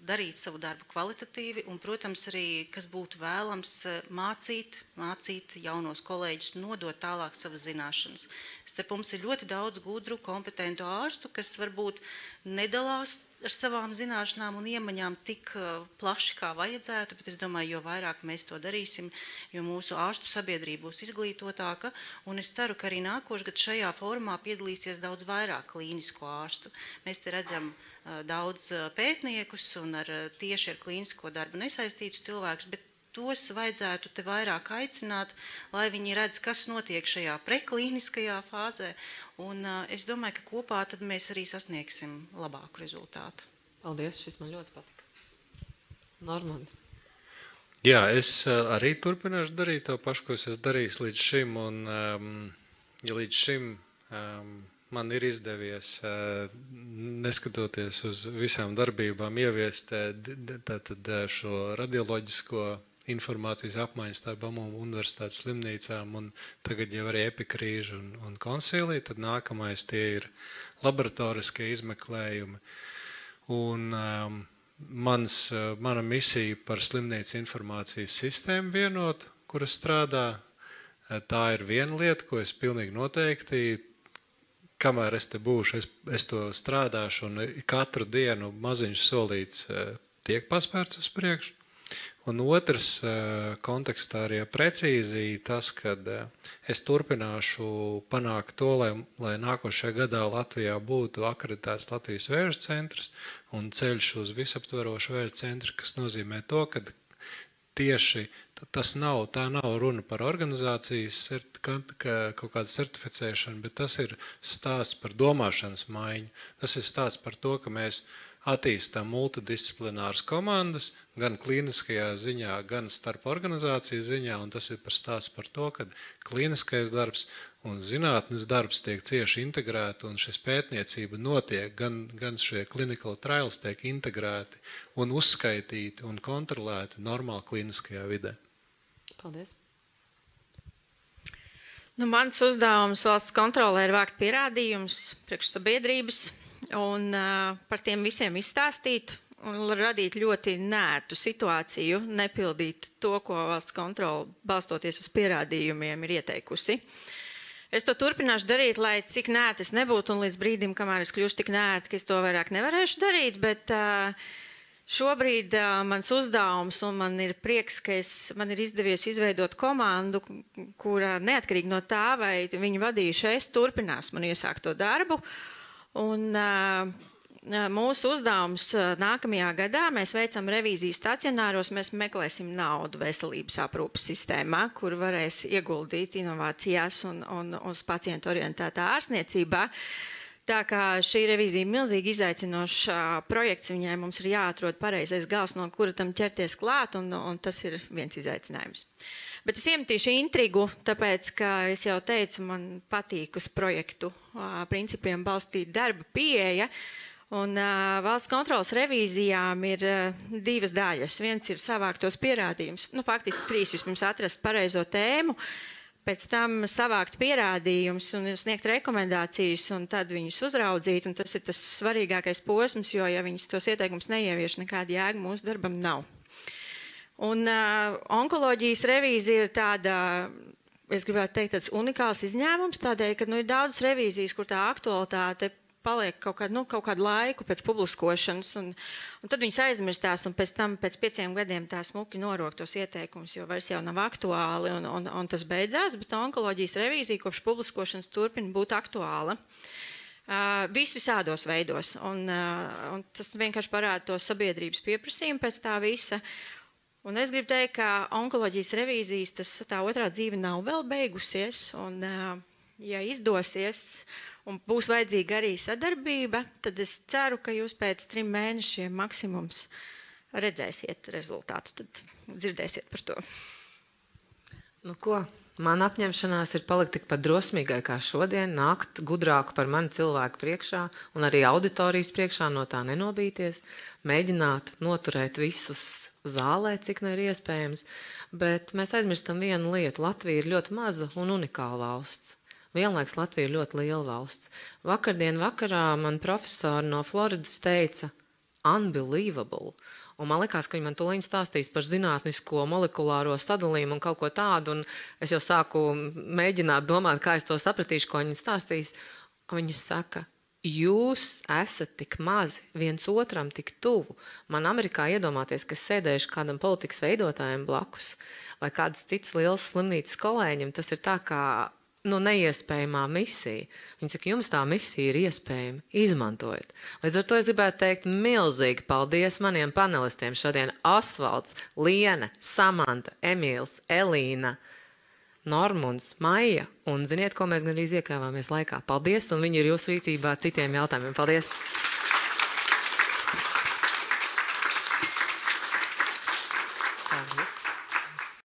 darīt savu darbu kvalitatīvi un, protams, arī, kas būtu vēlams, mācīt jaunos kolēģus, nodot tālāk savas zināšanas. Starp mums ir ļoti daudz gudru, kompetentu ārstu, kas varbūt nedalās ar savām zināšanām un iemaņām tik plaši, kā vajadzētu, bet es domāju, jo vairāk mēs to darīsim, jo mūsu ārstu sabiedrība būs izglītotāka, un es ceru, ka arī nākošgad šajā formā piedalīsies daudz vairāk klīnisko ārstu. Mēs te redzam daudz pētniekus un tieši ar klīnisko darbu nesaistītus cilvēkus, bet tos vajadzētu te vairāk aicināt, lai viņi redz, kas notiek šajā preklīniskajā fāzē. Un es domāju, ka kopā tad mēs arī sasniegsim labāku rezultātu. Paldies, šis man ļoti patika. Normandi. Jā, es arī turpināšu darīt to pašu, ko es esmu darījis līdz šim. Un, ja līdz šim man ir izdevies, neskatoties uz visām darbībām, ieviest tātad šo radioloģisko informācijas apmaiņas starp universitātes slimnīcām un tagad jau arī epikrīžu un konsīlī, tad nākamais tie ir laboratoriskie izmeklējumi. Un mana misija par slimnīcu informācijas sistēmu vienotu, kura strādā, tā ir viena lieta, ko es pilnīgi noteikti, kamēr es te būšu, es to strādāšu un katru dienu maziņš solīts tiek paspērts uz priekšu. Un otrs kontekstā arī precīzi tas, kad es turpināšu panākt to, lai nākošajā gadā Latvijā būtu akreditēts Latvijas vēža centrs un ceļš uz visaptverošu vēža centru, kas nozīmē to, ka tieši tā nav runa par organizācijas kaut kādu certificēšanu, bet tas ir stāsts par domāšanas maiņu. Tas ir stāsts par to, ka mēs attīstām multidisciplināras komandas, gan klīniskajā ziņā, gan starp organizācijas ziņā, un tas ir stāsts par to, ka klīniskais darbs un zinātnes darbs tiek cieši integrēti, un šis pētniecība notiek, gan šie clinical trials tiek integrēti un uzskaitīti un kontrolēti normāli klīniskajā vidē. Paldies. Mans uzdevums valsts kontrolē ir vākt pierādījumus priekš sabiedrības un par tiem visiem izstāstīt un radīt ļoti nērtu situāciju, nepildīt to, ko valsts kontrole balstoties uz pierādījumiem ir ieteikusi. Es to turpināšu darīt, lai cik nērti es nebūtu un līdz brīdim, kamēr es kļūšu tik nērti, ka es to vairāk nevarēšu darīt, bet šobrīd mans uzdevums un man ir prieks, ka man ir izdevies izveidot komandu, kura neatkarīgi no tā, vai viņi vadījuši es, turpinās man iesākto darbu. Un mūsu uzdevums nākamajā gadā, mēs veicam revīziju stacionāros, mēs meklēsim naudu veselības aprūpes sistēmā, kur varēs ieguldīt inovācijās un uz pacientu orientētā ārstniecībā. Tā kā šī revīzija milzīgi izaicinošs projekts, viņai mums ir jāatrod pareizais gals, no kura tam ķerties klāt, un tas ir viens izaicinājums. Bet es iemetīšu intrigu, tāpēc, ka es jau teicu, man patīk uz projektu principiem balstīt darba pieeja, un valsts kontrolas revīzijām ir divas daļas. Viens ir savākt tos pierādījumus, faktiski 3, vispirms atrast pareizo tēmu, pēc tam savākt pierādījumus un sniegt rekomendācijas, un tad viņus uzraudzīt, un tas ir tas svarīgākais posms, jo, ja viņas tos ieteikumus neievieš, nekāda jēga mūsu darbam nav. Un onkoloģijas revīzija ir tāda, es gribētu teikt, tāds unikāls izņēmums, tādēļ, ka ir daudzas revīzijas, kur tā aktualitāte paliek kaut kādu laiku pēc publiskošanas, un tad viņas aizmirstās, un pēc tam, pēc 5 gadiem tā smuki norok tos ieteikumus, jo vairs jau nav aktuāli, un tas beidzās, bet onkoloģijas revīzija kopš publiskošanas turpina būt aktuāla. Visādos veidos, un tas vienkārši parāda to sabiedrības pieprasījumu pēc tā visa. Un es gribu teikt, ka onkoloģijas revīzijas tā otrā dzīve nav vēl beigusies, un ja izdosies, un būs vajadzīga arī sadarbība, tad es ceru, ka jūs pēc 3 mēnešiem maksimums redzēsiet rezultātu, tad dzirdēsiet par to. Ko? Man apņemšanās ir palikt tikpat drosmīgai kā šodien, nākt gudrāku par mani cilvēku priekšā un arī auditorijas priekšā no tā nenobīties, mēģināt noturēt visus zālē, cik nu ir iespējams, bet mēs aizmirstam vienu lietu. Latvija ir ļoti maza un unikāla valsts. Vienlaiks Latvija ir ļoti liela valsts. Vakardien vakarā man profesori no Floridas teica unbelievable. Un man likās, ka viņi man tūlīt stāstīs par zinātnisko molekulāro sadalījumu un kaut ko tādu, un es jau sāku mēģināt domāt, kā es to sapratīšu, ko viņi stāstīs. Un viņi saka, jūs esat tik mazi, viens otram tik tuvu. Man Amerikā iedomāties, ka es sēdēšu kādam politikas veidotājiem blakus vai kādas citas lielas slimnīcas kolēģim, tas ir tā kā neiespējamā misija. Viņi saka, jums tā misija ir iespējama, izmantojiet. Līdz ar to es gribētu teikt milzīgi paldies maniem panelistiem šodien. Osvalds, Liene, Samanta, Emīls, Elīna, Normunds, Maija. Un ziniet, ko mēs gandrīz iekļāvāmies laikā. Paldies, un viņi ir jūsu rīcībā citiem jautājumiem. Paldies!